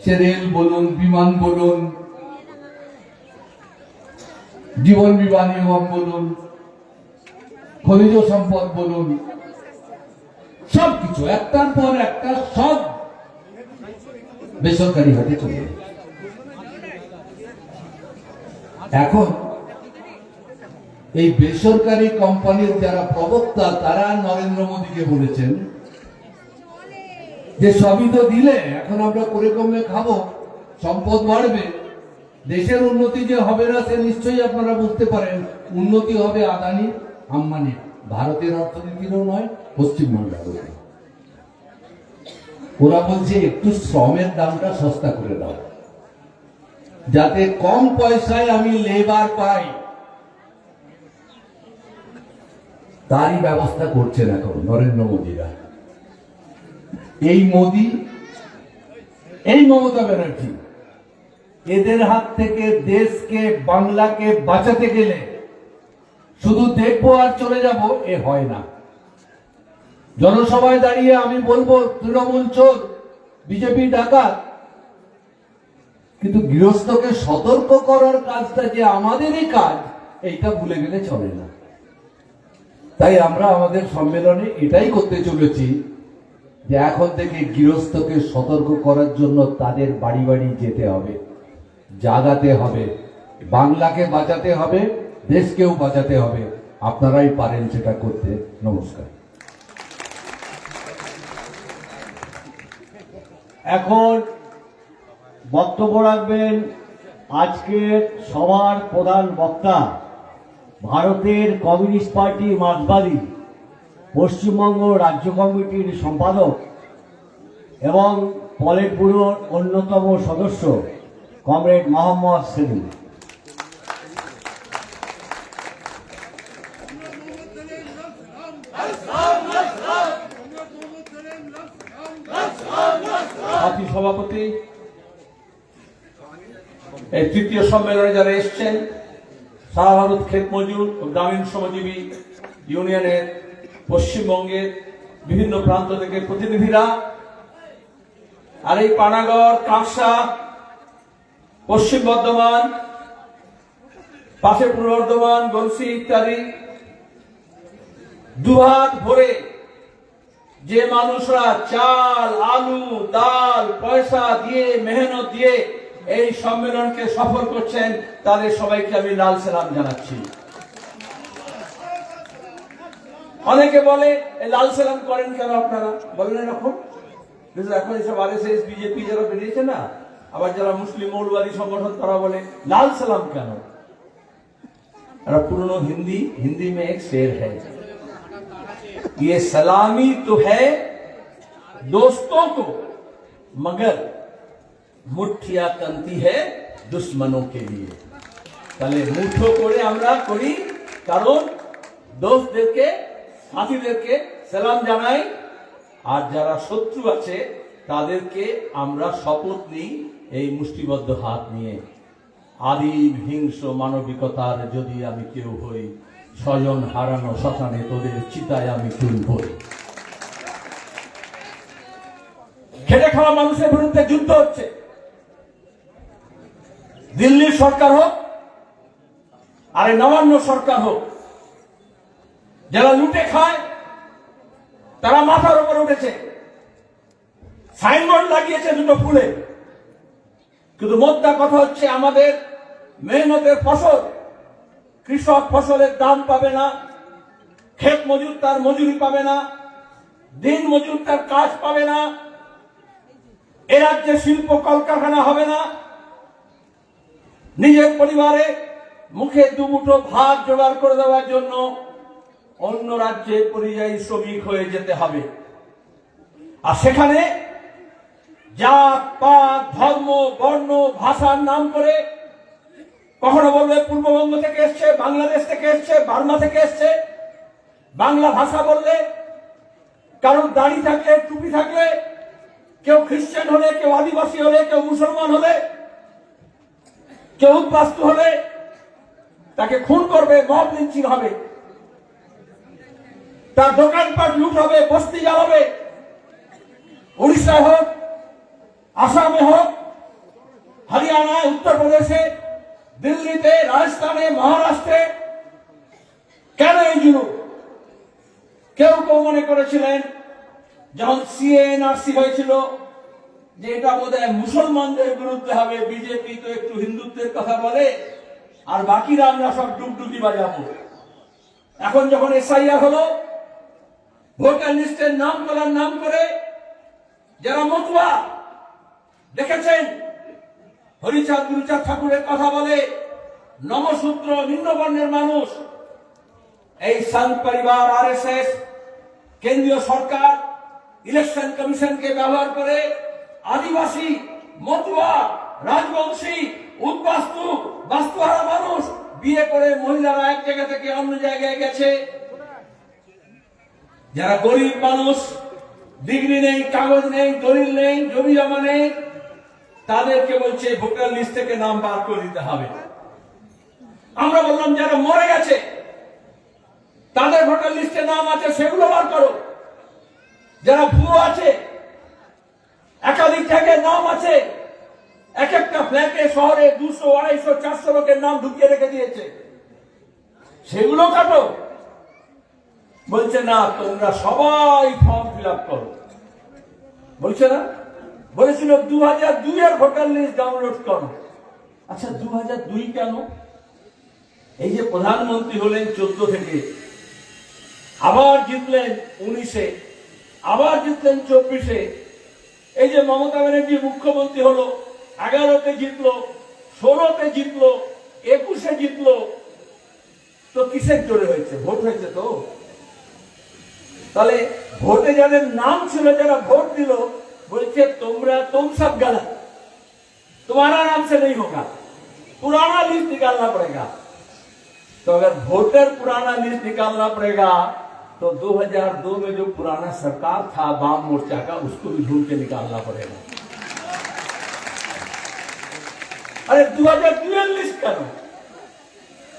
Say rail বলুন, বিমান বলুন, জীবন বিমা নিগম বলুন, খনিজ সম্পদ বলুন, সবকিছু একটার পর একটা সব বেসরকারি হাতে চলে যাচ্ছে। এখন এই বেসরকারি কোম্পানির যারা প্রবক্তা, তারা নরেন্দ্র মোদীকে বলেছেন যে সবই তো দিলে, এখন আমরা করে কমে খাবো, সম্পদ বাড়বে, দেশের উন্নতি যে হবে না সে নিশ্চয়ই আপনারা বুঝতে পারেন। উন্নতি হবে আদানি, আম্বানি, ভারতের অর্থনীতিরও নয়, পশ্চিমবাংলার। ওরা বলছে একটু শ্রমের দামটা সস্তা করে দাও, যাতে কম পয়সায় আমি লেবার পাই, তারই ব্যবস্থা করছেন এখন নরেন্দ্র মোদীরা। এই মোদী, এই মমতা ব্যানার্জি, এদের হাত থেকে দেশকে, বাংলাকে বাঁচাতে গেলে শুধু দেখবো আর চলে যাব, এ হয় না। জনসভায় দাঁড়িয়ে আমি বলবো তৃণমূল চোর, বিজেপি ডাকাত, কিন্তু গৃহস্থকে সতর্ক করার কাজটা যে আমাদেরই কাজ, এইটা ভুলে গেলে চলে না। তাই আমরা আমাদের সম্মেলনে এটাই করতে চলেছি যে এখন থেকে গৃহস্থকে সতর্ক করার জন্য তাদের বাড়ি বাড়ি যেতে হবে, জাগাতে হবে, বাংলাকে বাঁচাতে হবে, দেশকেও বাঁচাতে হবে। আপনারাই পারেন সেটা করতে। নমস্কার। এখন বক্তব্য রাখবেন আজকের সভার প্রধান বক্তা, ভারতের কমিউনিস্ট পার্টি মার্ক্সবাদী পশ্চিমবঙ্গ রাজ্য কমিটির সম্পাদক এবং পলিট ব্যুরোর অন্যতম সদস্য কমরেড মোহাম্মদ সেলিম। সাথী সভাপতি, এই তৃতীয় সম্মেলনে যারা এসছেন, সারা ভারত ক্ষেত মজুর ও গ্রামীণ শ্রমজীবী ইউনিয়নের পশ্চিমবঙ্গের বিভিন্ন প্রান্ত থেকে প্রতিনিধিরা, আর এই পানাগড়, কাঁকসা, পশ্চিম বর্ধমান, পাশে পূর্ব বর্ধমান, গলসি ইত্যাদি দুহাত ভরে যে মানুষরা চাল, আলু, ডাল, পয়সা দিয়ে, মেহনত দিয়ে এই সম্মেলনকে সফল করছেন, তাদের সবাইকে আমি লাল সালাম জানাচ্ছি। অনেকে বলে লাল সালাম করেন কেন আপনারা? বলেন এরকম, এখন এসব আরএসএস, বিজেপি যারা বেরিয়েছে না, আবার যারা মুসলিম মৌলবাদী সংগঠন, তারা বলে লাল সালাম কেন? একটা পুরনো হিন্দি में एक शेर है, ये सलामी तो है दोस्तों को, मगर मुठ्ठियां तनती है दुश्मनों के लिए। তাহলে মূর্খ করে আমরা করি, কারণ দোষদেরকে, সাথীদেরকে সালাম জানাই, আর যারা শত্রু আছে তাদেরকে আমরা শপথ নিই এই মুষ্টিবদ্ধ হাত নিয়ে। আদিম হিংস্র মানবিকতার যদি আমি কেউ হই, স্বজন হারানো শ্মশানে তোদের চিতায় আমি তুলবই। খেটে খাওয়া মানুষের বিরুদ্ধে যুদ্ধ হচ্ছে, দিল্লির সরকার হোক আর নবান্ন সরকার হোক, যারা লুটে খায় তারা মাথার উপরে উঠেছে, সাইনবোর্ড লাগিয়েছে দুটো ফুলে। কিন্তু মোদ্দা কথা হচ্ছে আমাদের মেহনতের ফসল, কৃষক ফসলের দাম পাবে না, ক্ষেত মজুর তার মজুরি পাবে না, দিন মজুর তার কাজ পাবে না, এ রাজ্যে শিল্প কলকারখানা হবে না, নিজের পরিবারে মুখে দুমুঠো ভাত জোগাড় করে দেওয়ার জন্য অন্য রাজ্যে পরিযায়ী শ্রমিক হয়ে যেতে হবে। আর সেখানে জাত পাত ধর্ম বর্ণ ভাষার নাম করে কখনো বলবে পূর্ববঙ্গ থেকে এসছে, বাংলাদেশ থেকে এসছে, বার্মা থেকে এসছে। বাংলা ভাষা বললে, কারণ দাড়ি থাকলে, টুপি থাকলে, কেউ খ্রিস্টান হলে, কেউ আদিবাসী হলে, কেউ মুসলমান হলে, কেউ উদ্বাস্তু হলে তাকে খুন করবে, মব লিঞ্চিং হবে, তার দোকানপাট লুট হবে, বস্তি জ্বালাবে। উড়িষ্যায় হোক, আসামে হোক, হরিয়ানায়, উত্তরপ্রদেশে, দিল্লিতে, রাজস্থানে, মহারাষ্ট্রে কেন এই জুলুম? কেউ কেউ মনে করেছিলেন যখন সিএনআরসি হয়েছিল যে এটা বোধহয় মুসলমানদের বিরুদ্ধে হবে, বিজেপি তো একটু হিন্দুত্বের কথা বলে আর বাকিরা আমরা সব ডুগডুগি বাজাবো। এখন যখন এসআইআর হলো, ভোটার লিস্টের নাম তোলার নাম করে যারা মতুয়া, দেখেছেন হরিচাঁদ গুরুচাঁদ ঠাকুরের কথা বলে, নমশূদ্র নিম্নবর্ণের মানুষ, এই সংঘ পরিবার, আরএসএস, কেন্দ্রীয় সরকার ইলেকশন কমিশনকে ব্যবহার করে আদিবাসী, মতুয়া, রাজবংশী, উদ্বাস্তু, বাস্তুহারা মানুষ বিয়ে করে মহিলারা এক জায়গা থেকে অন্য জায়গায় গেছে। যারা গরিব মানুষ, ডিগ্রি নেই, কাগজ নেই, দলিল নেই, জমি জমা নেই, তাদেরকে বলছে ভোটার লিস্ট থেকে নাম বার করে দিতে হবে। আমরা বললাম যারা মরে গেছে তাদের ভোটার লিস্টে নাম আছে, সেগুলো বার করো। যারা ভুয়ো আছে, একাধিক জায়গায় নাম আছে, এক একটা ফ্ল্যাটে শহরে 200, 250, 400 লোকের নাম ঢুকিয়ে রেখে দিয়েছে, সেগুলো কাটো। বলছে না, তোমরা সবাই ফর্ম ফিল আপ করো। বলছে না, বলেছিল 2002 এর ভোটার লিস্ট ডাউনলোড করো। আচ্ছা 2002 কেন? এই যে প্রধানমন্ত্রী হলেন 14 থেকে, আবার জিতলেন 19-এ, আবার জিতলেন 24-এ, এই যে মমতা ব্যানার্জি মুখ্যমন্ত্রী হলো, 11তে জিতলো, 16তে জিতলো, 21-এ জিতলো, তো কিসের জোরে হয়েছে? ভোট হয়েছে তো। তাহলে ভোটে যাদের নাম ছিল, যারা ভোট দিল, बोलते तुम सब गलत, तुम्हारा नाम से नहीं होगा, पुराना लिस्ट निकालना पड़ेगा। तो अगर वोटर पुराना लिस्ट निकालना पड़ेगा तो 2002 में जो पुराना सरकार था वाम मोर्चा का, उसको भी ढूंढ के निकालना पड़ेगा। अरे 2002 लिस्ट करो,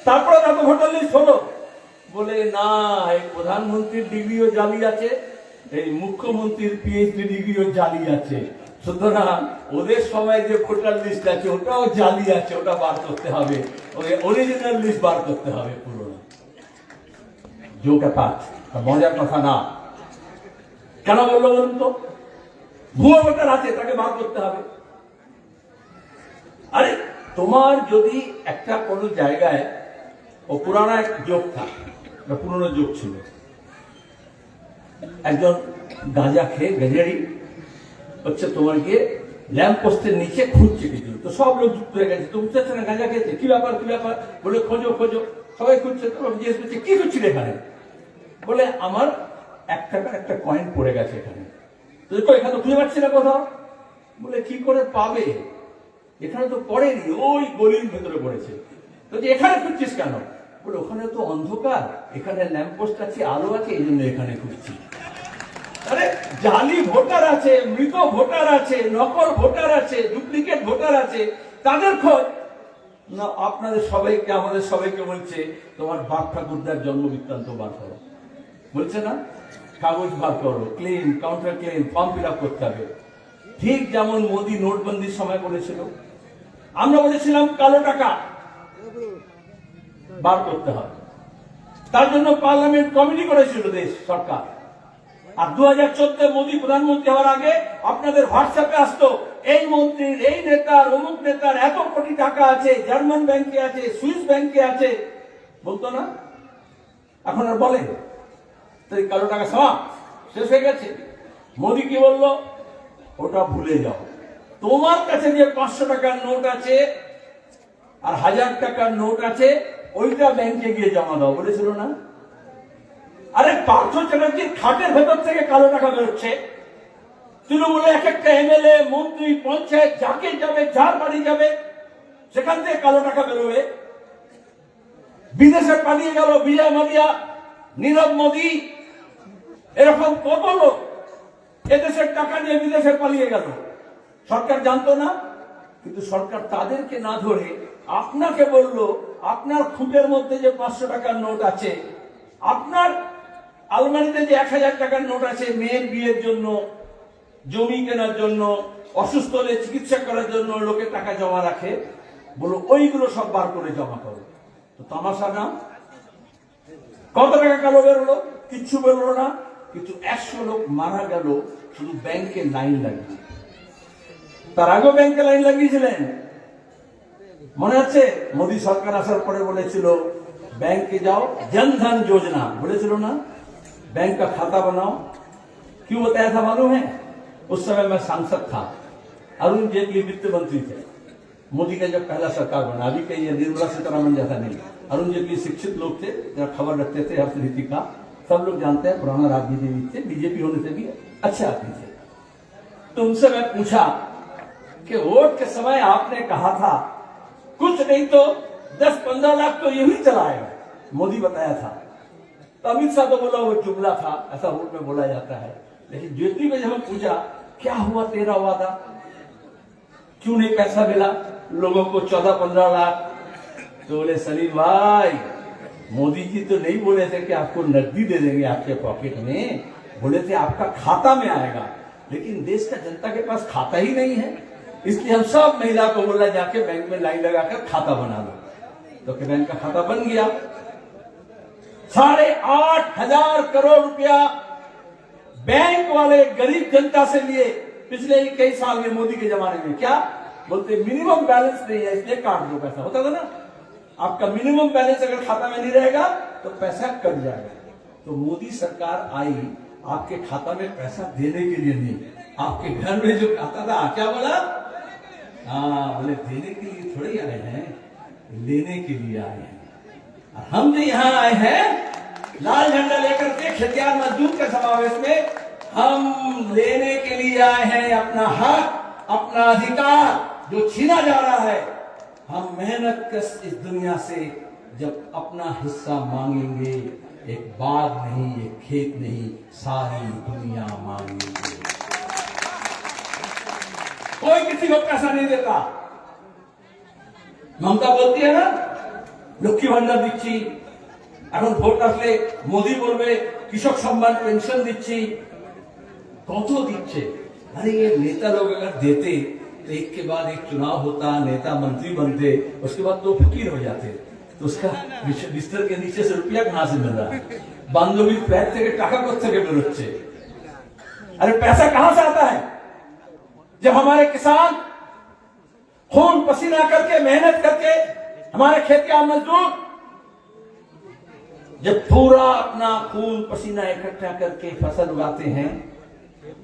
তারপরে তো ভোটার লিস্ট হলো। বলে না, এই প্রধানমন্ত্রীর ডিগ্রিও জালি আছে, এই মুখ্যমন্ত্রীর পিএইচডি ডিগ্রিও জালি আছে, সুতরাং ওদের সময় যে ভোটার লিস্ট আছে ওটাও জালি আছে, ওটা বার করতে হবে, ওই অরিজিনাল লিস্ট বার করতে হবে পুরোনো। জোকা পাঠ, মজার কথা না। কেন বললো বলুন তো? ভুয়ো ভোটার আছে, তাকে বার করতে হবে। আরে তোমার যদি একটা কোনো জায়গায় ও পুরানা এক যোগ থাকে, পুরনো যোগ ছিল, একজন গাঁজা খেয়ে গেজারি হচ্ছে, তোমার গিয়ে ল্যাম্প পোস্টের নিচে খুঁজছে কিছু, তো সব লোক যুক্ত হয়ে গেছে, তো বুঝতে পারছে না গাঁজা খেয়েছে, কি ব্যাপার কি ব্যাপার, বলে খোঁজো খোঁজো, সবাই খুঁজছে, তো জিজ্ঞেস করছে কি করছিল এখানে, বলে আমার 1 টাকার একটা কয়েন পড়ে গেছে এখানে, তো এখানে তো খুঁজে পাচ্ছি না কোথাও। বলে কি করে পাবে, এখানে তো পড়েনি, ওই গলির ভেতরে পড়েছে। তো যে এখানে খুঁজছিস কেন? বলে ওখানে তো অন্ধকার, এখানে ল্যাম্পপোস্ট আছে, আলো আছে, এই জন্য এখানে খুঁজছি। আরে জালি ভোটার আছে, মৃত ভোটার আছে, নকল ভোটার আছে, ডুপ্লিকেট ভোটার আছে, তাদের খোঁজ না। আপনাদের সবাইকে, আমাদের সবাইকে বলছে তোমার বাপ ঠাকুরদার জন্ম বৃত্তান্ত বার করো, বলছে না? কাগজ বার করো, claim, counter claim, form fill up করতে হবে। ঠিক যেমন মোদী নোটবন্দির সময় করেছিল, আমরা বলেছিলাম কালো টাকা বার করতে হবে, তার জন্য পার্লামেন্ট কমিটি করেছিল দেশ সরকার। আর 2014 মোদী প্রধানমন্ত্রী হওয়ার আগে আপনাদের হোয়াটসঅ্যাপে আসতো এই মন্ত্রীর, এই নেতার, অমুক নেতার এত কোটি টাকা আছে, জার্মান ব্যাংকে আছে, সুইস ব্যাংকে আছে, বলতো না? এখন আর বলে? তো এই কালো টাকা সব শেষ হয়ে গেছে। মোদী কি বললো? ওটা ভুলে যাও, তোমার কাছে যে 500 টাকার নোট আছে আর 1000 টাকার নোট আছে, ওইটা ব্যাংকে গিয়ে জমা দাও, বলেছিল না? আরে পার্থ চ্যাটার্জির খাটের ভেতর থেকে কালো টাকা বেরোচ্ছে। তৃণমূলে এক একটা এমএলএ, মন্ত্রী, পঞ্চায়েত যাকে যাবে, যার বাড়ি যাবে, সেখান থেকে কালো টাকা বেরোবে। বিদেশে পালিয়ে গেল বিজয় মালিয়া, নীরব মোদী, এরকম কত লোক এদেশের টাকা নিয়ে বিদেশে পালিয়ে গেল, সরকার জানতো না। কিন্তু সরকার তাদেরকে না ধরে আপনাকে বলল, আপনার খুঁটের মধ্যে যে 500 টাকার নোট আছে, আপনার আলমারিতে যে 1000 টাকার নোট আছে, মেয়ের বিয়ের জন্য, জমি কেনার জন্য, অসুস্থ হলে চিকিৎসা করার জন্য লোকে টাকা জমা রাখে, বলো ওইগুলো সব বার করে জমা করো। তো তামাশা না? কত টাকা কালো বেরোলো? কিচ্ছু বেরোলো না। কিন্তু 100 লোক মারা গেল শুধু ব্যাংকে লাইন লাগিয়ে। তার আগেও ব্যাংকে লাইন লাগিয়েছিলেন, মনে আছে? মোদী সরকার আসার পরে বলেছিল ব্যাংকে যাও, जनधन योजना বলেছিল না? बैंक का खाता बनाओ। क्यों बताया था मालूम है? उस समय मैं सांसद था, अरुण जेटली वित्त मंत्री थे। मोदी का जब पहला सरकार बना, अभी के ये निर्मला सीतारमण जैसा नहीं, अरुण जेटली शिक्षित लोग थे, जरा खबर रखते थे अर्थनीति का, सब लोग जानते हैं, पुराना राजनीतिविद थे, बीजेपी होने से भी अच्छे आदमी थे। तो उनसे मैं पूछा कि वोट के समय आपने कहा था कुछ नहीं तो 10-15 लाख तो यही चलाएगा, मोदी बताया था। तो अमित शाह तो बोला वो जुमला था, ऐसा वोट में बोला जाता है। लेकिन जेटली में जब हम पूछा क्या हुआ तेरा वादा, क्यों नहीं पैसा मिला लोगों को 14-15 लाख, तो बोले सलीम भाई, मोदी जी तो नहीं बोले थे कि आपको नकदी दे देंगे आपके पॉकेट में, बोले थे आपका खाता में आएगा। लेकिन देश का जनता के पास खाता ही नहीं है, इसलिए हम सब महिला को बोला जाके बैंक में लाइन लगाकर खाता बना लो। तो बैंक का खाता बन गया। 8,500 करोड़ रुपया बैंक वाले गरीब जनता से लिए पिछले कई साल में मोदी के जमाने में। क्या बोलते? मिनिमम बैलेंस नहीं है इसलिए काट दो पैसा। होता था ना, आपका मिनिमम बैलेंस अगर खाता में नहीं रहेगा तो पैसा कट जाएगा। तो मोदी सरकार आई आपके खाता में पैसा देने के लिए नहीं, आपके घर में जो खाता था, क्या बोला? हाँ, बोले देने के लिए थोड़ी आए हैं, लेने के लिए आए हैं। हम जो यहाँ आए हैं लाल झंडा लेकर के खेतियार मजदूर के समावेश में, हम लेने के लिए आए हैं अपना हक, अपना अधिकार जो छीना जा रहा है। हम मेहनत कश इस दुनिया से जब अपना हिस्सा मांगेंगे, एक बाग नहीं, एक खेत नहीं, सारी दुनिया मांगेंगे। कोई किसी को पैसा नहीं देता। ममता बोलती है ना লক্ষ্মী ভান্ডার দিচ্ছি, এখন ভোট আসলে মোদি বলবে কৃষক সম্মান পেনশন দিচ্ছি, কত দিচ্ছে। अरे ये नेता लोग अगर देते तो एक के बाद एक चुनाव होता, नेता मंत्री बनते, उसके बाद तो फकीर हो जाते, तो उसका बिस्तर के नीचे से रुपया कहां से मिल रहा है? बांधवी फ्लैट থেকে টাকা কোত্থেকে বেরোচ্ছে? अरे पैसा कहां से आता है? जब हमारे किसान खून पसीना करके मेहनत करके, हमारे खेत के मजदूर जब पूरा अपना खून पसीना इकट्ठा करके फसल उगाते हैं,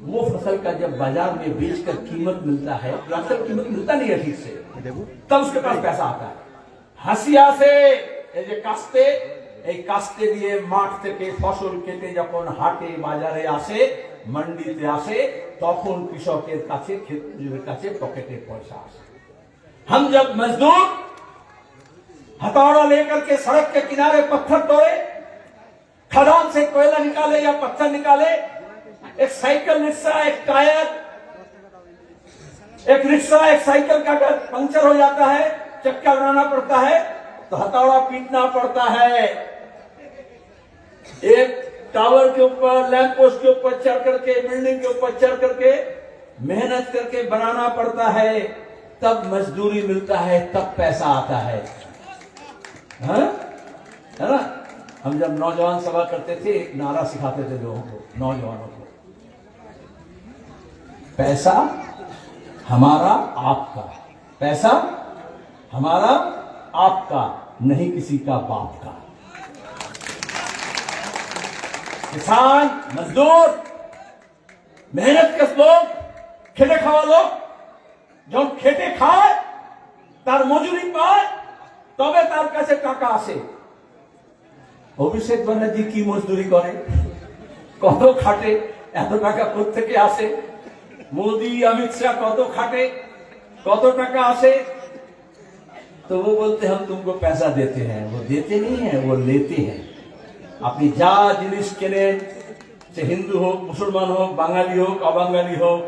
वो फसल का जब बाजार में बेचकर कीमत मिलता है, अक्सर कीमत मिलता नहीं है ठीक से, तब उसके पास पैसा आता है। হাসিয়া से এই যে কাস্তে, এই কাস্তে দিয়ে মাঠ থেকে ফসল কেটে যখন হাটে বাজারে আসে, মন্ডিতে আসে, তখন কৃষকের কাছে, ক্ষেত্রের কাছে পকেটে পয়সা আসে। हम जब मजदूर हथौड़ा लेकर के सड़क के किनारे पत्थर तोड़े, खदान से कोयला निकाले या पत्थर निकाले, एक साइकिल रिक्शा, एक टायर, एक रिक्शा, एक साइकिल का अगर पंक्चर हो जाता है, चक्का बनाना पड़ता है तो हथौड़ा पीटना पड़ता है। एक टावर के ऊपर, लैंप पोस्ट के ऊपर चढ़ करके, बिल्डिंग के ऊपर चढ़ करके मेहनत करके बनाना पड़ता है, तब मजदूरी मिलता है, तब पैसा आता है। हाँ? है ना? हम जब नौजवान सभा करते थे, एक नारा सिखाते थे लोगों को, नौजवानों को, पैसा हमारा आपका, पैसा हमारा आपका, नहीं किसी का बाप का। किसान, मजदूर, मेहनत कस लोग, खेटे खावा लोग যখন খেটে খায় তার মজুরি পায় তবে তার কাছে টাকা আসে। অভিষেক ব্যানার্জি কি মজদুরি করে, কত খাটে, এত টাকা কোত্থেকে আসে? মোদি, अमित शाह কত খাটে, কত টাকা আসে? तो वो बोलते हम तुमको पैसा देते हैं, वो देते नहीं है, वो लेते हैं। আপনি যা জিনিস কেনেন, সে হিন্দু হোক, মুসলমান হোক, বাঙালি হোক, অবাঙালি হোক,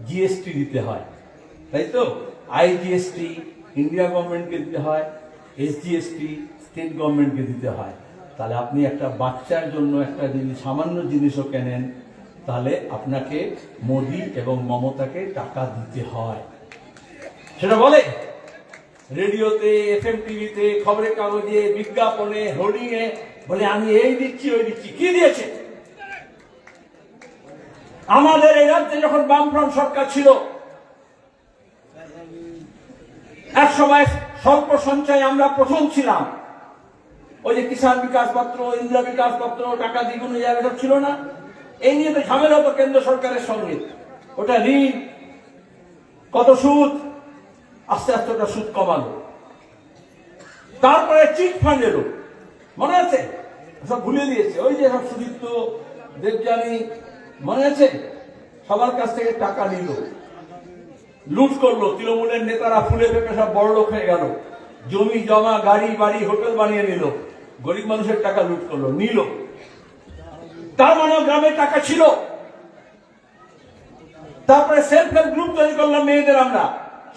জিএসটি দিতে হয়, তাই তো? আইজিএসটি ইন্ডিয়া গভর্নমেন্টকে দিতে হয়, এসজিএসটি স্টেট গভর্নমেন্টকে দিতে হয়। তাহলে আপনি একটা বাচ্চার জন্য একটা যদি সামান্য জিনিসও কেনেন, তাহলে আপনাকে মোদি এবং মমতাকে টাকা দিতে হয়। সেটা বলে রেডিওতে, এফএম টিভিতে, খবরের কাগজে, বিজ্ঞাপনে, হোর্ডিংয়ে, বলে আমি এই দিচ্ছি, ওই দিচ্ছি। কি দিয়েছে? আমাদের এই রাজ্যে যখন বামফ্রন্ট সরকার ছিল, এক সময় স্বল্প সঞ্চয় আমরা প্রথম ছিলাম। ওই যে কিষাণ বিকাশ পত্র, ইন্দিরা বিকাশ পত্র, টাকা দ্বিগুণ যাবে, সব ছিল না? এই নিয়ে তো ঝামেলা হতো কেন্দ্র সরকারের সঙ্গে। ওটা ঋণ, কত সুদ, আস্তে আস্তে ওটা সুদ কমালো। তারপরে চিট ফান্ড এলো, মনে আছে? সব ভুলে দিয়েছে। ওই যে সব সুদীপ্ত, দেবযানী, মনে আছে? সবার কাছ থেকে টাকা নিল, লুট করলো। তৃণমূলের নেতারা ফুলে ফেপে সব বড় লোক হয়ে গেল, জমি জমা, গাড়ি বাড়ি, হোটেল বানিয়ে নিল, গরিব মানুষের টাকা লুট করলো, নিল। তার মানে গ্রামে টাকা ছিল। তারপরে সেলফ হেল্প গ্রুপ তৈরি করলাম মেয়েদের আমরা,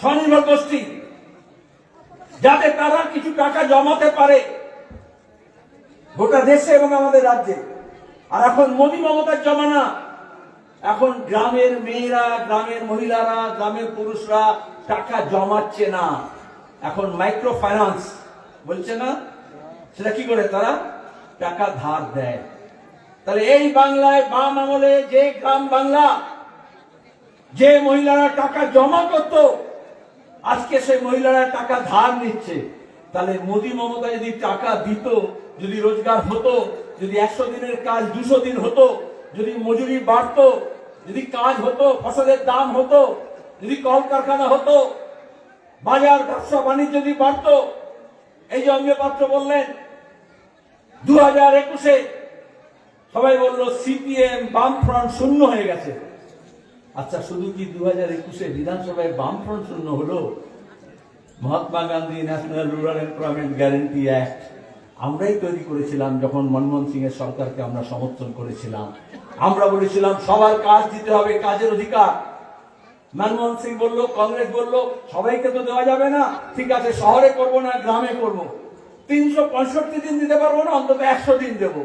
স্বনির্ভর গোষ্ঠী, যাতে তারা কিছু টাকা জমাতে পারে গোটা দেশে এবং আমাদের রাজ্যে। আর এখন মোদী মমতার জমানা, এখন গ্রামের মেয়েরা, গ্রামের মহিলারা, গ্রামের পুরুষরা টাকা জমাচ্ছে না, এখন মাইক্রো ফাইন্যান্স বলছে না, সেটা কি করে? তারা টাকা ধার দেয়। তাহলে এই বাংলায় বাম আমলে যে গ্রাম বাংলা, যে মহিলারা টাকা জমা করত, আজকে সেই মহিলারা টাকা ধার নিচ্ছে। তাহলে মোদী মমতা যদি টাকা দিত, যদি রোজগার হতো, যদি 100 দিনের কাজ 200 দিন হতো, যদি মজুরি বাড়তো, যদি কাজ হতো, ফসলের দাম হতো, যদি কলকারখানা হতো, বাজার ব্যবসা বাণিজ্য যদি বাড়তো। এই যে অমিয় পাত্র বললেন 2021-এ সবাই বললো সিপিএম বামফ্রন্ট শূন্য হয়ে গেছে। আচ্ছা, শুধু কি 2021-এ বিধানসভায় বামফ্রন্ট শূন্য হলো? Mahatma Gandhi national rural employment guarantee act আমরাই তৈরি করেছিলাম, যখন মনমোহন সিং এর সরকারকে আমরা সমর্থন করেছিলাম। আমরা বলেছিলাম সবার কাজ দিতে হবে, কাজের অধিকার। মনমোহন সিং বললো, কংগ্রেস বললো সবাইকে তো দেওয়া যাবে না, ঠিক আছে শহরে করব না, গ্রামে করব। 365 दिन দিতে পারবো না, অন্তত 100 दिन দেবো।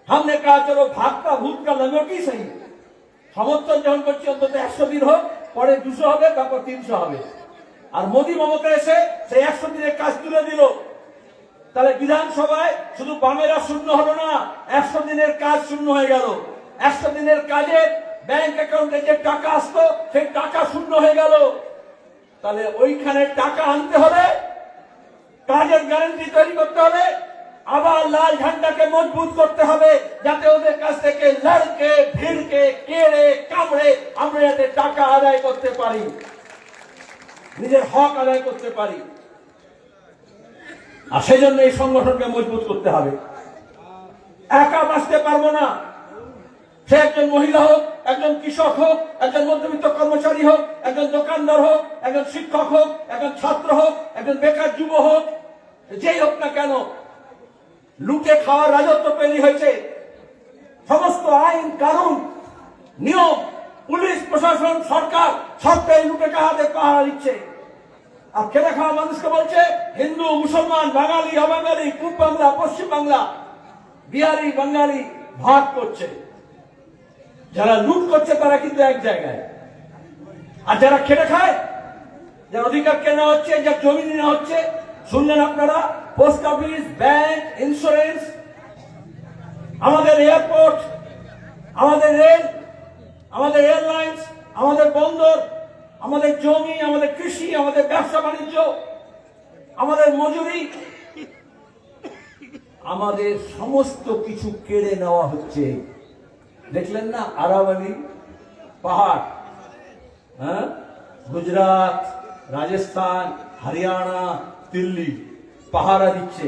हमने कहा चलो भाग का भूत का लंगोटी सही, সমর্থন যখন করছি অন্তত 100 दिन হোক, পরে 200 হবে, তারপর 300 হবে। আর মোদী মমতা এসে সেই 100 দিনের কাজ তুলে দিল। তাহলে বিধানসভায় শুধু বামেরা শূন্য হলো না, 100 দিনের কাজ শূন্য হয়ে গেল। 100 দিনের কাজে ব্যাংক অ্যাকাউন্টে যে টাকা আসতো, সেই টাকা শূন্য হয়ে গেল। তাহলে ওইখানে টাকা আনতে হবে, কাজের গ্যারান্টি তৈরি করতে হবে, আবার লাল ঝান্ডাকে মজবুত করতে হবে, যাতে ওদের কাছ থেকে লড়কে, ভিড়কে, কেড়ে, কামড়ে আমরা যাতে টাকা আদায় করতে পারি, নিজের হক আদায় করতে পারি। আর সেজন্য এই সংগঠনকে মজবুত করতে হবে। একা বাঁচতে পারবো না। সে একজন মহিলা হোক, একজন কৃষক হোক, একজন মধ্যবিত্ত কর্মচারী হোক, একজন দোকানদার হোক, একজন শিক্ষক হোক, একজন ছাত্র হোক, একজন বেকার যুব হোক, যেই হোক না কেন, লুটে খাওয়ার রাজত্ব তৈরি হয়েছে। সমস্ত আইন কানুন নিয়ম, পুলিশ প্রশাসন, সরকার সবটাই লুটে হাতে পাহারা দিচ্ছে। আর খেটে খাওয়া মানুষকে বলছে হিন্দু, মুসলমান, বাঙালি, অবাঙালি, পূর্ব বাংলা, পশ্চিম বাংলা, বিহারি, বাঙালি ভাগ করছে। যারা লুট করছে তারা কিন্তু এক জায়গায়, আর যারা খেটে খায়, যার অধিকার কেনা হচ্ছে, যার জমি নেওয়া হচ্ছে, শুনলেন আপনারা, পোস্ট অফিস, ব্যাংক, ইন্স্যুরেন্স, আমাদের এয়ারপোর্ট, আমাদের রেল, আমাদের এয়ারলাইন্স, আমাদের বন্দর, আমাদের জমি, আমাদের কৃষি, আমাদের ব্যবসা বাণিজ্য, আমাদের মজুরি, আমাদের সমস্ত কিছু কেড়ে নেওয়া হচ্ছে। দেখলেন না আরাবলী পাহাড়, হ্যাঁ, গুজরাট, রাজস্থান, হরিয়ানা, দিল্লি পাহারা দিচ্ছে।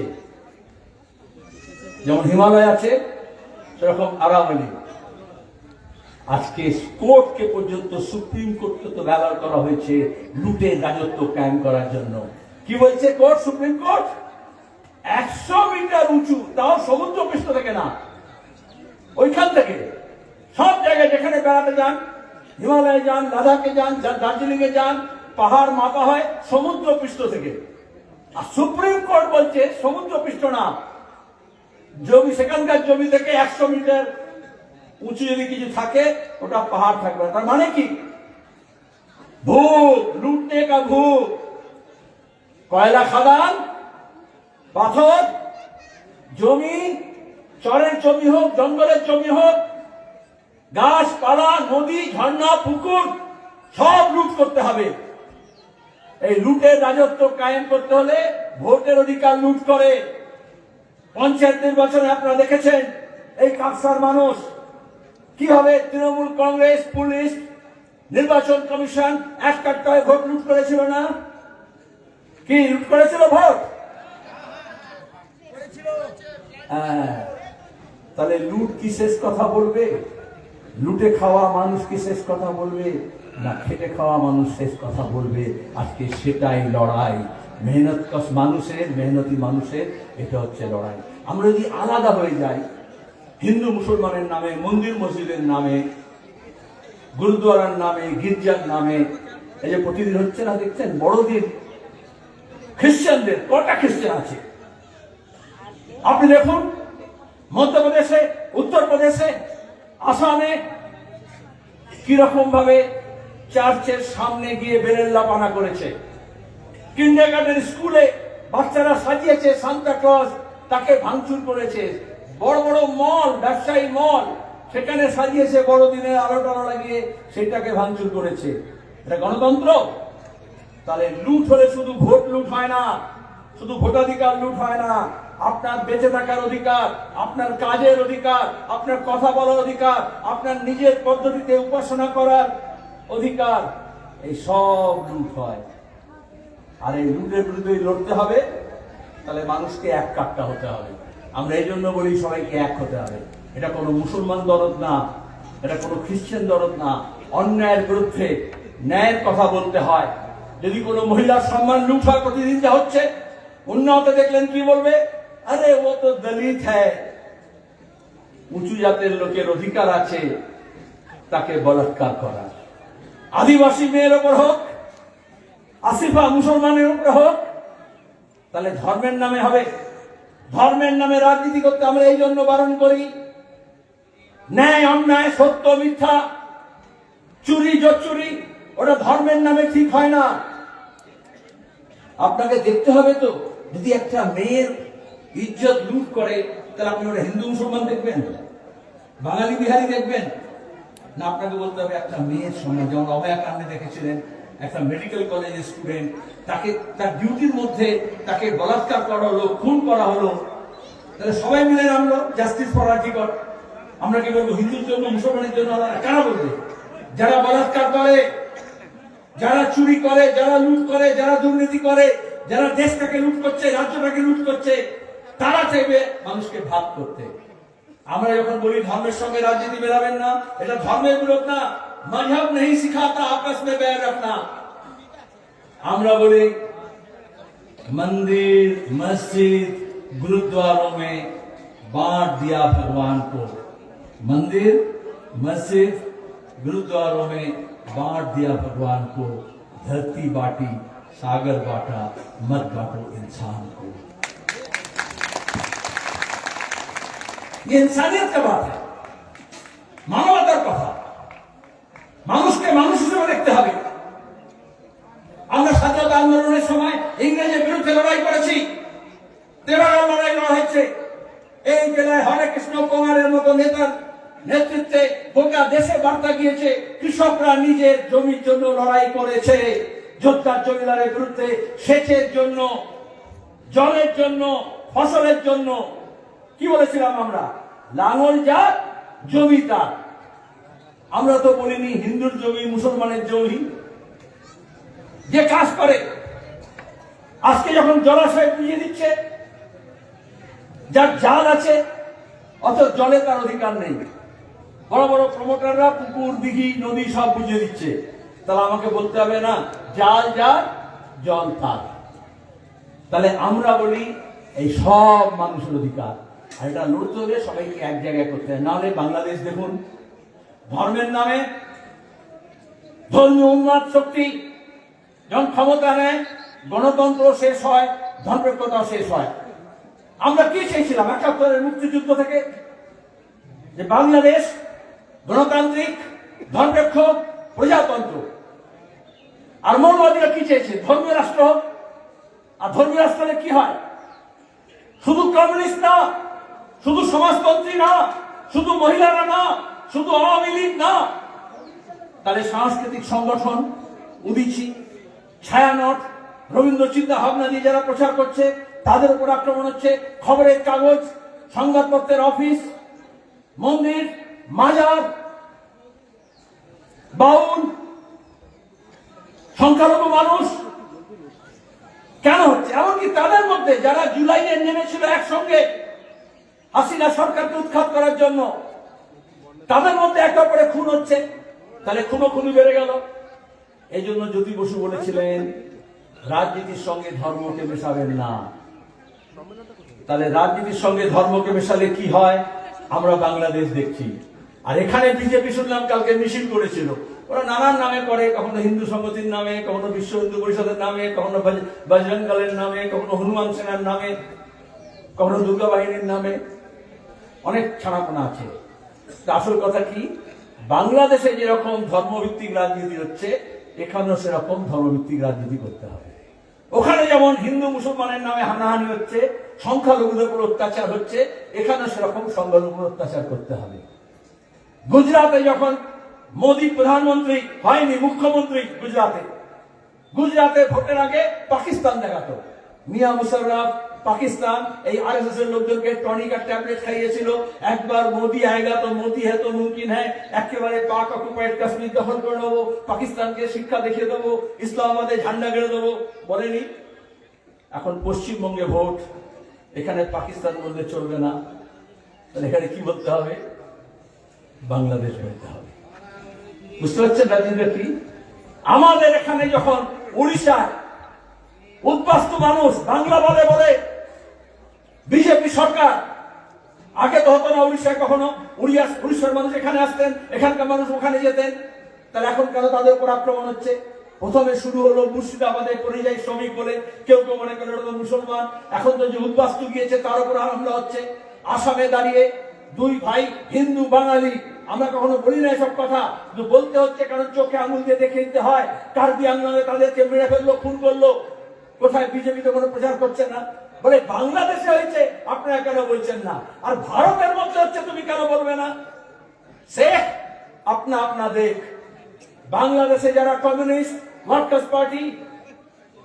যেমন হিমালয় আছে সেরকম আরাবলী। আজকে কোর্টকে পর্যন্ত, সুপ্রিম কোর্টকে তো ব্যবহার করা হয়েছে লুটের রাজত্ব কায়েম করার জন্য। কি বলছে কোর্ট, সুপ্রিম কোর্ট? 100 মিটার উঁচু, তাও সমুদ্র পৃষ্ঠ থেকে না, ওইখান থেকে সব জায়গায় যেখানে বেড়াতে যান, হিমালয়ে যান, লাদাখে যান, দার্জিলিং এ যান, পাহাড় মাপা হয় সমুদ্র পৃষ্ঠ থেকে। আর সুপ্রিম কোর্ট বলছে সমুদ্র পৃষ্ঠ না, জমি, সেখানকার জমি থেকে 100 মিটার উঁচু যদি কিছু থাকে ওটা পাহাড় থাকবে। তার মানে কি? ভূ লুটনে কা ভূ, কয়লা খাদান, পাথর, জমি, চরের জমি হোক, জঙ্গলের জমি হোক, গাছপালা, নদী, ঝর্ণা, পুকুর সব লুট করতে হবে। এই লুটের রাজত্ব কায়েম করতে হলে ভোটের অধিকার লুট করে। পঞ্চায়েত নির্বাচনে আপনারা দেখেছেন এই কাকসার মানুষ কিভাবে তৃণমূল কংগ্রেস, পুলিশ, নির্বাচন কমিশন এক কাট্টায় ভোট লুট করেছিল না? কি লুট করেছিল ভোট? হ্যাঁ, তাহলে লুট কি শেষ কথা বলবে? লুটে খাওয়া মানুষ কি শেষ কথা বলবে? না, খেটে খাওয়া মানুষ শেষ কথা বলবে। আজকে সেটাই লড়াই, মেহনতি মানুষের এটা হচ্ছে লড়াই। আমরা যদি আলাদা হয়ে যাই, হিন্দু মুসলমানের নামে, মন্দির মসজিদের নামে, গুরুদ্বারার নামে, গির্জার নামে, এই যে প্রতিদিন হচ্ছে না দেখছেন, বড়দিন খ্রিস্টানদের, কটা খ্রিস্টান আছে আপনি দেখুন, মধ্যপ্রদেশে, উত্তরপ্রদেশে, আসামে কিরকম ভাবে চার্চের সামনে গিয়ে বেরেল্লাপানা করেছে। কিন্ডারগার্টেন স্কুলে বাচ্চারা সাজিয়েছে সান্তা ক্লজ, তাকে ভাঙচুর করেছে। বড় বড় মল, ব্যবসায়ী মল, সেখানে সাজিয়েছে বড়দিনের আলো টালো লাগিয়ে, সেটাকে ভাঙচুর করেছে। এটা গণতন্ত্র? তাহলে লুট হলে শুধু ভোট লুট হয় না, শুধু ভোটাধিকার লুট হয় না, আপনার বেঁচে থাকার অধিকার, আপনার কাজের অধিকার, আপনার কথা বলার অধিকার, আপনার নিজের পদ্ধতিতে উপাসনা করার অধিকার, এই সব লুট হয়। আর এই লুটের বিরুদ্ধে লড়তে হবে, তাহলে মানুষকে এক কাট্টা হতে হবে। আমরা এই জন্য বলি সবাইকে এক হতে হবে। এটা কোনো মুসলমান দরদ না, এটা কোনো খ্রিস্টান দরদ না। অন্যায়ের বিরুদ্ধে ন্যায়ের কথা বলতে হয়। যদি কোনো মহিলার সম্মান লুট হয় প্রতিদিন যা হচ্ছে, উন্নত দেখলেন কি বলবে? আরে ও তো দলিত হ্যায়, উঁচু জাতের লোকের অধিকার আছে তাকে বলাৎকার করা। আদিবাসী মেয়ের ওপর হোক, আসিফা মুসলমানের উপরে হোক, তাহলে ধর্মের নামে হবে। ধর্মের নামে রাজনীতি করতে আমরা এই জন্য বারণ করি। ন্যায় অন্যায়, সত্য মিথ্যা, চুরি জোচ্চুরি, ওটা ধর্মের নামে ঠিক হয় না। আপনাকে দেখতে হবে তো, যদি একটা মেয়ের ইজ্জত লুট করে, তাহলে আপনি ওটা হিন্দু মুসলমান দেখবেন, বাঙালি বিহারি দেখবেন না? আপনাকে বলতে হবে একটা মেয়ের সম্মান। যেমন অভয়া কাণ্ডে দেখেছিলেন, একটা মেডিকেল কলেজের স্টুডেন্ট, তাকে তার ডিউটির মধ্যে তাকে বলাৎকার করা হলো, খুন করা হলো, তাহলে সবাই মিলে নামলো জাস্টিস ফর আরজিকর। আমরা কি বলবো হিন্দুর জন্য, মুসলমানের জন্য আলাদা? কেন বলবে? যারা বলাৎকার করে, যারা চুরি করে, যারা লুট করে, যারা দুর্নীতি করে, যারা দেশটাকে লুট করছে, রাজ্যটাকে লুট করছে, তারা চাইবে মানুষকে ভাগ করতে। আমরা যখন বলি ধর্মের সঙ্গে রাজনীতি মেলাবেন না, এটা ধর্মের বিরোধ না। মজহব নেই শিখাতা আপস মে बैर रखना। আমরা বলি मंदिर मस्जिद गुरुद्वारों में बांट दिया भगवान को। मंदिर मस्जिद गुरुद्वारों में बांट दिया भगवान को। धरती बांटी सागर बांटा, मत बांटो इंसान को। ये इंसानियत का बात है, মানবতার কথা। মানুষকে মানুষ হিসেবে দেখতে হবে। আমরা স্বাধীনতা আন্দোলনের সময় ইংরেজের বিরুদ্ধে লড়াই করেছি, 13 লড়াই করা হয়েছে। এই জেলায় হরে কৃষ্ণ কুমারের মতো নেতার নেতৃত্বে গোটা দেশে বার্তা গিয়েছে। কৃষকরা নিজের জমির জন্য লড়াই করেছে, যোদ্ধার জমিদারের বিরুদ্ধে, সেচের জন্য, জলের জন্য, ফসলের জন্য। কি বলেছিলাম আমরা? লাঙল যার জমি তার। আমরা তো বলিনি হিন্দুর জমি মুসলমানের জমি। যে কাজ করে আজকে যখন জলাশয় বুঝিয়ে দিচ্ছে, যার জাল আছে অত জলে তার অধিকার নেই, বড় বড় প্রমোটাররা পুকুর দিঘি নদী সব বুঝিয়ে দিচ্ছে, তাহলে আমাকে বলতে হবে না জাল যার জল তার। তাহলে আমরা বলি এই সব মানুষের অধিকার, আর এটা লড়তে হলে সবাইকে এক জায়গায় করতে হয়। নাহলে বাংলাদেশ দেখুন, ধর্মের নামে ধর্মীয় উন্মাদ শক্তি যখন ক্ষমতা নেয়, গণতন্ত্র শেষ হয়, ধর্মনিরপেক্ষতা শেষ হয়। আমরা কি চেয়েছিলাম ৭১ মুক্তিযুদ্ধ থেকে? যে বাংলাদেশ গণতান্ত্রিক, ধর্মনিরপেক্ষ, প্রজাতন্ত্র। আর মৌলবাদীরা কি চেয়েছে? ধর্মীয় রাষ্ট্র। আর ধর্মীয় রাষ্ট্রে কি হয়? শুধু কমিউনিস্ট না, শুধু সমাজতন্ত্রী না, শুধু মহিলারা না, শুধু আওয়ামী লীগ না, তাহলে সাংস্কৃতিক সংগঠন উদিচি, ছায়ানট, রবীন্দ্র চিন্তা ভাবনা দিয়ে যারা প্রচার করছে তাদের উপর আক্রমণ হচ্ছে। খবরের কাগজ, সংবাদপত্রের অফিস, মন্দির, মাজার, বাউল, সংখ্যালঘু মানুষ কেন হচ্ছে? এমনকি তাদের মধ্যে যারা জুলাইয়ে নেমেছিল একসঙ্গে হাসিনা সরকারকে উৎখাত করার জন্য, তাদের মধ্যে একে অপরে খুন হচ্ছে। তাহলে খুনোখুনি বেড়ে গেল। এই জন্য জ্যোতি বসু বলেছিলেন রাজনীতির সঙ্গে ধর্মকে মেশাবেন না। তাহলে রাজনীতির সঙ্গে ধর্মকে মেশালে কি হয় আমরা বাংলাদেশ দেখছি। আর এখানে বিজেপি শুনলাম কালকে মিছিল করেছিল, ওরা নানান নামে করে, কখনো হিন্দু সংগতির নামে, কখনো বিশ্ব হিন্দু পরিষদের নামে, কখনো বজরং দলের নামে, কখনো হনুমান সেনার নামে, কখনো দুর্গা বাহিনীর নামে, অনেক ছাড়াপোনা আছে। আসল কথা কি, বাংলাদেশে যেরকম ধর্মভিত্তিক রাজনীতি হচ্ছে এখানেও সেরকম ধর্মভিত্তিক রাজনীতি করতে হবে। ওখানে যেমন হিন্দু মুসলমানের নামে হানাহানি হচ্ছে, সংখ্যালঘুদের উপর অত্যাচার হচ্ছে, এখানে সেরকম সংখ্যালঘুদের অত্যাচার করতে হবে। গুজরাটে যখন মোদী প্রধানমন্ত্রী হয়নি, মুখ্যমন্ত্রী গুজরাটে ভোটের আগে পাকিস্তান দেখাতো। মিয়া মুশাররফ পাকিস্তান এই আরএসএস এর লোকজনকে টনিক আর ট্যাবলেট খাইয়েছিল, একবার মোদি আয়েগা তো মোদি হ্যাঁ তো মুমকিন হ্যাঁ, একেবারে পাক অকুপাইড কাশ্মীর দখল করে নেবো, পাকিস্তানকে শিক্ষা দেখিয়ে দেবো, ইসলামাবাদে ঝান্ডা গেড়ে দেবো, বলেনি? এখন পশ্চিমবঙ্গে ভোট, এখানে পাকিস্তান বললে চলবে না, তাহলে এখানে কি বলতে হবে? বাংলাদেশ বলতে হবে। বুঝতে পারছেন রাজনীতি কি? আমাদের এখানে যখন উড়িষ্যায় উদ্বাস্তু মানুষ বাংলা বলে বলে বিজেপি সরকার, আগে তো হতো না উড়িষ্যায় কখনো, উড়িষ্যার মানুষ এখানে আসতেন, এখানকার মানুষ ওখানে যেতেন, তাহলে এখন কেন তাদের উপর আক্রমণ হচ্ছে? প্রথমে শুরু হলো মুর্শিদাবাদে পরিযায়ী শ্রমিক বলে, কেউ কেউ মনে করে ওটা মুসলমান, এখন তো যে উদ্বাস্তু গিয়েছে তার উপর হামলা হচ্ছে। আসামে দাঁড়িয়ে দুই ভাই হিন্দু বাঙালি, আমরা কখনো বলি না এসব কথা, কিন্তু বলতে হচ্ছে কারণ চোখে আঙুল দিয়ে দেখে দিতে হয়। কার্বি আংলামে তাদেরকে মেরে ফেললো, খুন করলো, কোথায় বিজেপি তো কোনো প্রচার করছে না, বলে বাংলাদেশে হয়েছে আপনারা কেন বলছেন না? আর ভারতের মধ্যে হচ্ছে তুমি কেন বলবে না? সে আপনা আপনা দেখ। বাংলাদেশে যারা communist, workers party,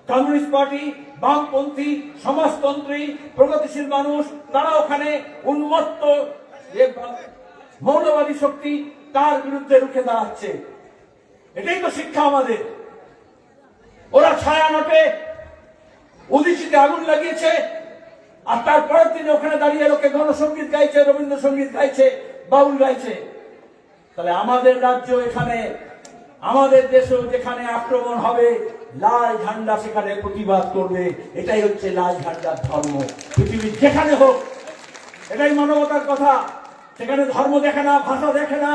communist party, বামপন্থী, সমাজতন্ত্রী, প্রগতিশীল মানুষ, তারা ওখানে উন্মত্ত যে মৌলবাদী শক্তি তার বিরুদ্ধে রুখে দাঁড়াচ্ছে। এটাই তো শিক্ষা আমাদের। ওরা ছায়ানটে উদিচিতে আগুন লাগিয়েছে, আর তারপরের দিনে ওখানে দাঁড়িয়ে লোকে গণসঙ্গীত গাইছে, রবীন্দ্রসঙ্গীত গাইছে, বাউল গাইছে। তাহলে আমাদের রাজ্য, এখানে আমাদের দেশেও যেখানে আক্রমণ হবে লাল ঝান্ডা সেখানে প্রতিবাদ করবে। এটাই হচ্ছে লাল ঝান্ডার ধর্ম। পৃথিবীর যেখানে হোক, এটাই মানবতার কথা। সেখানে ধর্ম দেখে না, ভাষা দেখে না,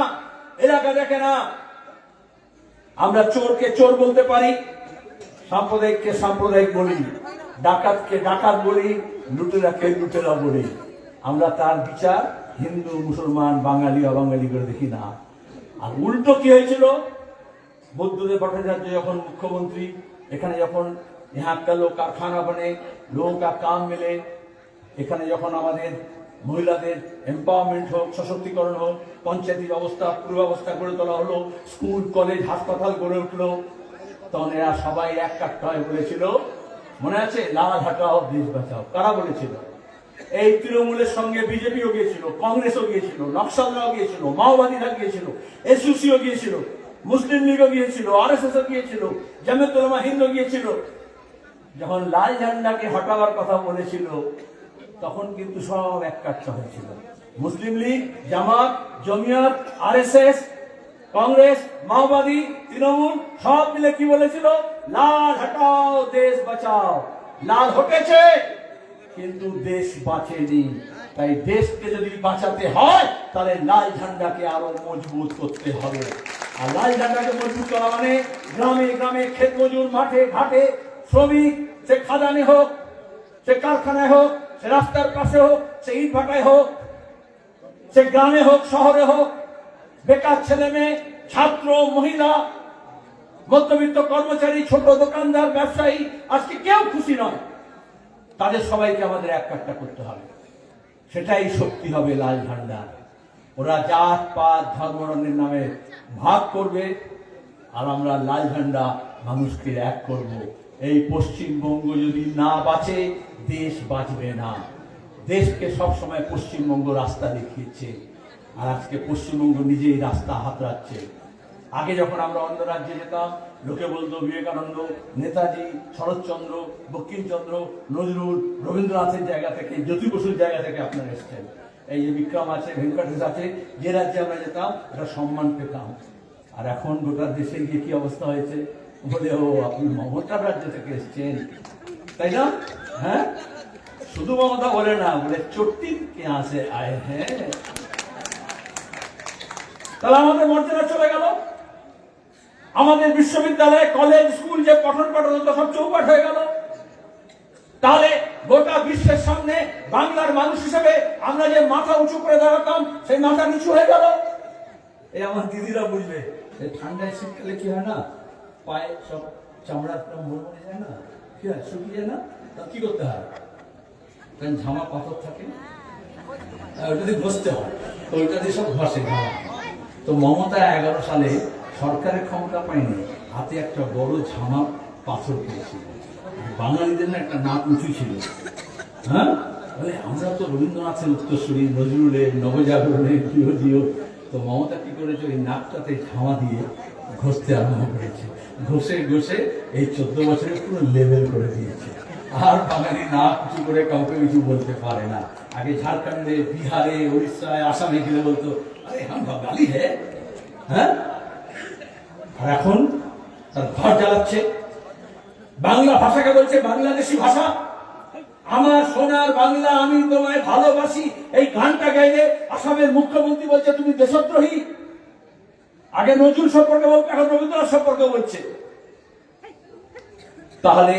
এলাকা দেখে না। আমরা চোরকে চোর বলতে পারি, সাম্প্রদায়িককে সাম্প্রদায়িক বলি, ডাকাতকে ডাকাত বলি, লুটেরাকে লুটেরা বলি। আমরা তার বিচার হিন্দু, মুসলমান, বাঙালি, অবাঙালি করে দেখি না। আর উল্টো কি হয়েছিল, বুদ্ধদেব ভট্টাচার্য যখন মুখ্যমন্ত্রী, এখানে যখন यहाँ का लोग कारखाना बने, लोगों का काम मिले, এখানে যখন আমাদের মহিলাদের এম্পাওয়ারমেন্ট হোক, সশক্তিকরণ হোক, পঞ্চায়েতি ব্যবস্থা, পূর্বাবস্থা গড়ে তোলা হলো, স্কুল, কলেজ, হাসপাতাল গড়ে উঠলো, তখন এরা সবাই এক কাট্টা হয়ে বলেছিল, মনে আছে, লাল হাটাও দেশ বাঁচাও। কারা বলেছিল? এই তৃণমূলের সঙ্গে বিজেপিও গিয়েছিল, কংগ্রেসও গিয়েছিল, নকশালরাও গিয়েছিল, মাওবাদীরা গিয়েছিল, এসইউসিও গিয়েছিল, মুসলিম লীগও গিয়েছিল, আরএসএসও গিয়েছিল, জামায়াত উলামা হিন্দও গিয়েছিল। যখন লাল ঝান্ডাকে হটাবার কথা বলেছিল তখন কিন্তু সব এক কাট্টা হয়েছিল। মুসলিম লীগ, জামাত, জমিয়ত, আরএসএস, কংগ্রেস, মাওবাদী, তৃণমূল সব মিলে কি বলেছিল? লাল হটাও দেশ বাঁচাও। লাল হটেছে কিন্তু দেশ বাঁচেনি। তাই দেশকে যদি বাঁচাতে হয় তাহলে লাল ঝান্ডাকে আরো মজবুত করতে হবে। আর লাল ঝান্ডাকে মজবুত করা মানে গ্রামে গ্রামে, ক্ষেত মজুর, মাঠে ঘাটে, শ্রমিক, সে খাদানে হোক, সে কারখানায় হোক, সে রাস্তার পাশে হোক, সে ইট ভাটায় হোক, সে গ্রামে হোক, শহরে হোক, বেকার ছেলে মেয়ে, ছাত্র, মহিলা, মধ্যবিত্ত কর্মচারী, ছোট দোকানদার, ব্যবসায়ী, আজকে কেউ খুশি নয়। তাদের সবাইকে আমাদের এক কাট্টা করতে হবে। সেটাই শক্তি হবে লাল ঝান্ডা। ওরা জাত পাত ধর্মরণের নামে ভাগ করবে, আর আমরা লাল ঝান্ডা মানুষকে এক করব। এই পশ্চিমবঙ্গ যদি না বাঁচে দেশ বাঁচবে না। দেশকে সবসময় পশ্চিমবঙ্গ রাস্তা দেখিয়েছে, আর আজকে পশ্চিমবঙ্গ নিজেই রাস্তা হাতড়াচ্ছে। আগে যখন আমরা অন্য রাজ্যে যেতাম, লোকে বলতো বিবেকানন্দ, নেতাজি, শরৎচন্দ্র, বঙ্কিমচন্দ্র, নজরুল, রবীন্দ্রনাথের জায়গা থেকে, জ্যোতি বসুর জায়গা থেকে আপনারা এসছেন। এই যে বিক্রম আছে, ভেঙ্কটেশ আছে, যে রাজ্যে আমরা যেতাম একটা সম্মান পেতাম। আর এখন গোটা দেশে গিয়ে কি অবস্থা হয়েছে, বলে ও আপনি মমতার রাজ্য থেকে এসছেন, তাই না? হ্যাঁ, শুধু মমতা বলে না, বলে চট্টি কে আসে আয়। হ্যাঁ, তাহলে আমাদের মর্যাদা চলে গেল। আমাদের বিশ্ববিদ্যালয়, কলেজ, স্কুল যে পঠন পাঠন হতো সব চৌপাট হয়ে গেল। তাহলে গোটা বিশ্বের সামনে বাংলার মানুষ হিসেবে আমরা যে মাথা উঁচু করে দাঁড়াতাম সেই মাথা নিচু হয়ে গেল। এই আমার দিদিরা বুঝবে, ঠান্ডায় শীতকালে কি হয় না, পায়ে সব চামড়া মরে যায় না, কি হয়, শুকিয়ে যায় না, তা কি করতে হয়? কারণ ঝামা পাথর থাকে, ওইটা দিয়ে ঘষতে হয়, তো ওইটা দিয়ে সব ঘষে ঝামা। তো মমতা 11 সালে সরকারের ক্ষমতা পায়নি, হাতে একটা বড় ঝামা পাথর পেয়েছিল। বাঙালিদের না একটা নাক উঁচু ছিল, হ্যাঁ, বলে আমরা তো রবীন্দ্রনাথের উত্তরসূরি, নজরুলের, নবজাগরণের প্রিয় দিও। তো মমতা কি করেছে, ওই নাকটাতে ঝামা দিয়ে ঘষতে আরম্ভ করেছে। ঘষে ঘষে এই 14 বছরে পুরো লেভেল করে দিয়েছে। আর বাঙালি নাক উঁচু করে কাউকে কিছু বলতে পারে না। আগে ঝাড়খণ্ডে, বিহারে, উড়িষ্যায়, আসামে গেলে বলতো আরে হাম বাঙালি হ্যাঁ। আর এখন তার ঘর জ্বালাচ্ছে, বাংলা ভাষাকে বলছে বাংলাদেশি ভাষা। আমার সোনার বাংলা, আমি তোমায় ভালোবাসি, এই গানটা গাইলে আসামের মুখ্যমন্ত্রী বলছে তুমি দেশদ্রোহী। আগে নজরুল সম্পর্কে বলতো, এখন রবীন্দ্রনাথ সম্পর্কে বলছে। তাহলে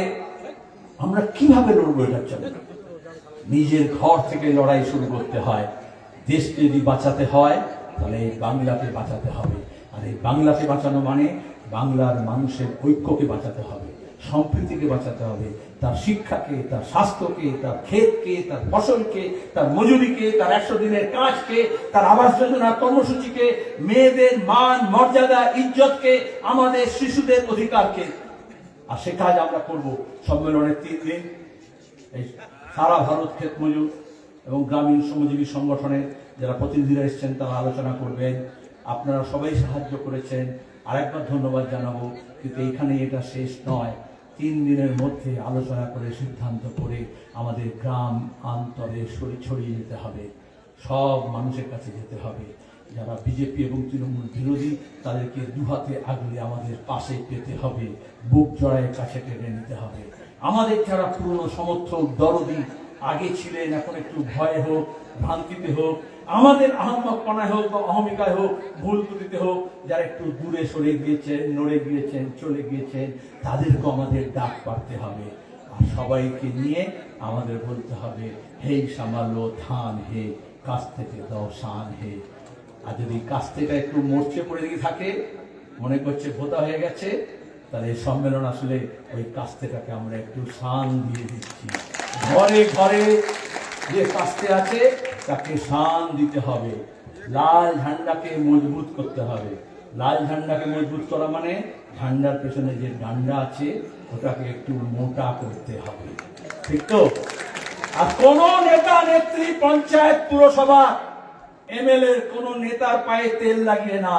আমরা কিভাবে লড়বো এটার জন্য? নিজের ঘর থেকে লড়াই শুরু করতে হয়। দেশকে যদি বাঁচাতে হয় তাহলে এই বাংলাকে বাঁচাতে হবে। আর এই বাংলাকে বাঁচানো মানে বাংলার মানুষের ঐক্যকে বাঁচাতে হবে, সম্প্রীতিকে বাঁচাতে হবে, তার শিক্ষাকে, তার স্বাস্থ্যকে, তার ক্ষেতকে, তার ফসলকে, তার মজুরিকে, তার 100 দিনের কাজকে, তার আবাস যোজনা কর্মসূচিকে, মেয়েদের মান, মর্যাদা, ইজ্জতকে, আমাদের শিশুদের অধিকারকে। আর সে কাজ আমরা করব সম্মেলনের 3 দিন। এই সারা ভারত ক্ষেত মজুর এবং গ্রামীণ শ্রমজীবী সংগঠনের যারা প্রতিনিধিরা এসছেন তারা আলোচনা করবেন। আপনারা সবাই সাহায্য করেছেন, আরেকবার ধন্যবাদ জানাবো। কিন্তু এইখানে এটা শেষ নয়, 3 দিনের মধ্যে আলোচনা করে সিদ্ধান্ত করে আমাদের গ্রাম অন্তরে ছড়িয়ে যেতে হবে, সব মানুষের কাছে যেতে হবে। যারা বিজেপি এবং তৃণমূল বিরোধী তাদেরকে দুহাতে আগলে আমাদের পাশে পেতে হবে, বুক জড়ায় কাছে টেনে নিতে হবে। আমাদের যারা পুরনো সমর্থক দরদি আগে ছিলেন, এখন একটু ভয়ে হোক, ভ্রান্তিতে হোক, আমাদের আহম্মকপনায় হোক বা অহমিকায় হোক, ভুল ত্রুটিতে হোক, যারা একটু দূরে সরে গিয়েছেন, নড়ে গিয়েছেন, চলে গিয়েছেন, তাদেরকেও আমাদের ডাক পাড়তে হবে। আর সবাইকে নিয়ে আমাদের বলতে হবে, হে সামালো থান হে, কাছ থেকে দাও শান হে। আর যদি কাছ থেকে একটু মরচে পড়ে দিকে থাকে, মনে করছে ভোতা হয়ে গেছে, তাহলে এই সম্মেলন আসলে ওই কাস্তেটাকে আমরা একটু শান দিয়ে দিচ্ছি। ঘরে ঘরে যে কাস্তে আছে তাকে শান দিতে হবে, লাল ঝান্ডাকে মজবুত করতে হবে। লাল ঝান্ডাকে মজবুত করা মানে ঝান্ডার পেছনে যে ডান্ডা আছে ওটাকে একটু মোটা করতে হবে, ঠিক তো? আর কোন নেতা নেত্রী, পঞ্চায়েত, পুরসভা, এমএলএ কোন নেতার পায়ে তেল লাগিয়ে না,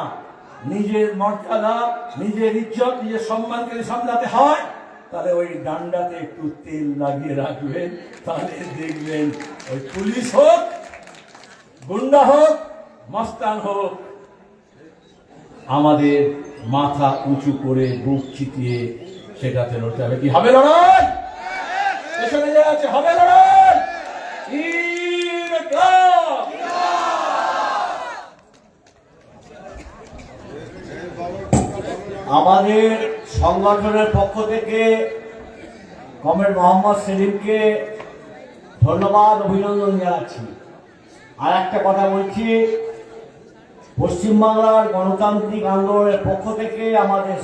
নিজের মর্যাদা, নিজের ইজ্জত, নিজের সম্মানকে সামলাতে হয়, তাহলে ওই ডান্ডাতে একটু তেল লাগিয়ে রাখবেন। তাহলে দেখবেন ওই পুলিশ হোক, গুন্ডা হোক, মস্তান হোক, আমাদের মাথা উঁচু করে বুক চিতিয়ে সেটাতে লড়তে হবে। কি হবে লড়াই? পেছনে যে আছে হবে লড়াই। আমাদের সংগঠনের পক্ষ থেকে কমরেড মোহাম্মদ সেলিমকে ধন্যবাদ, অভিনন্দন জানাচ্ছি। আর একটা কথা বলছি, পশ্চিমবাংলার গণতান্ত্রিক আন্দোলনের পক্ষ থেকে আমাদের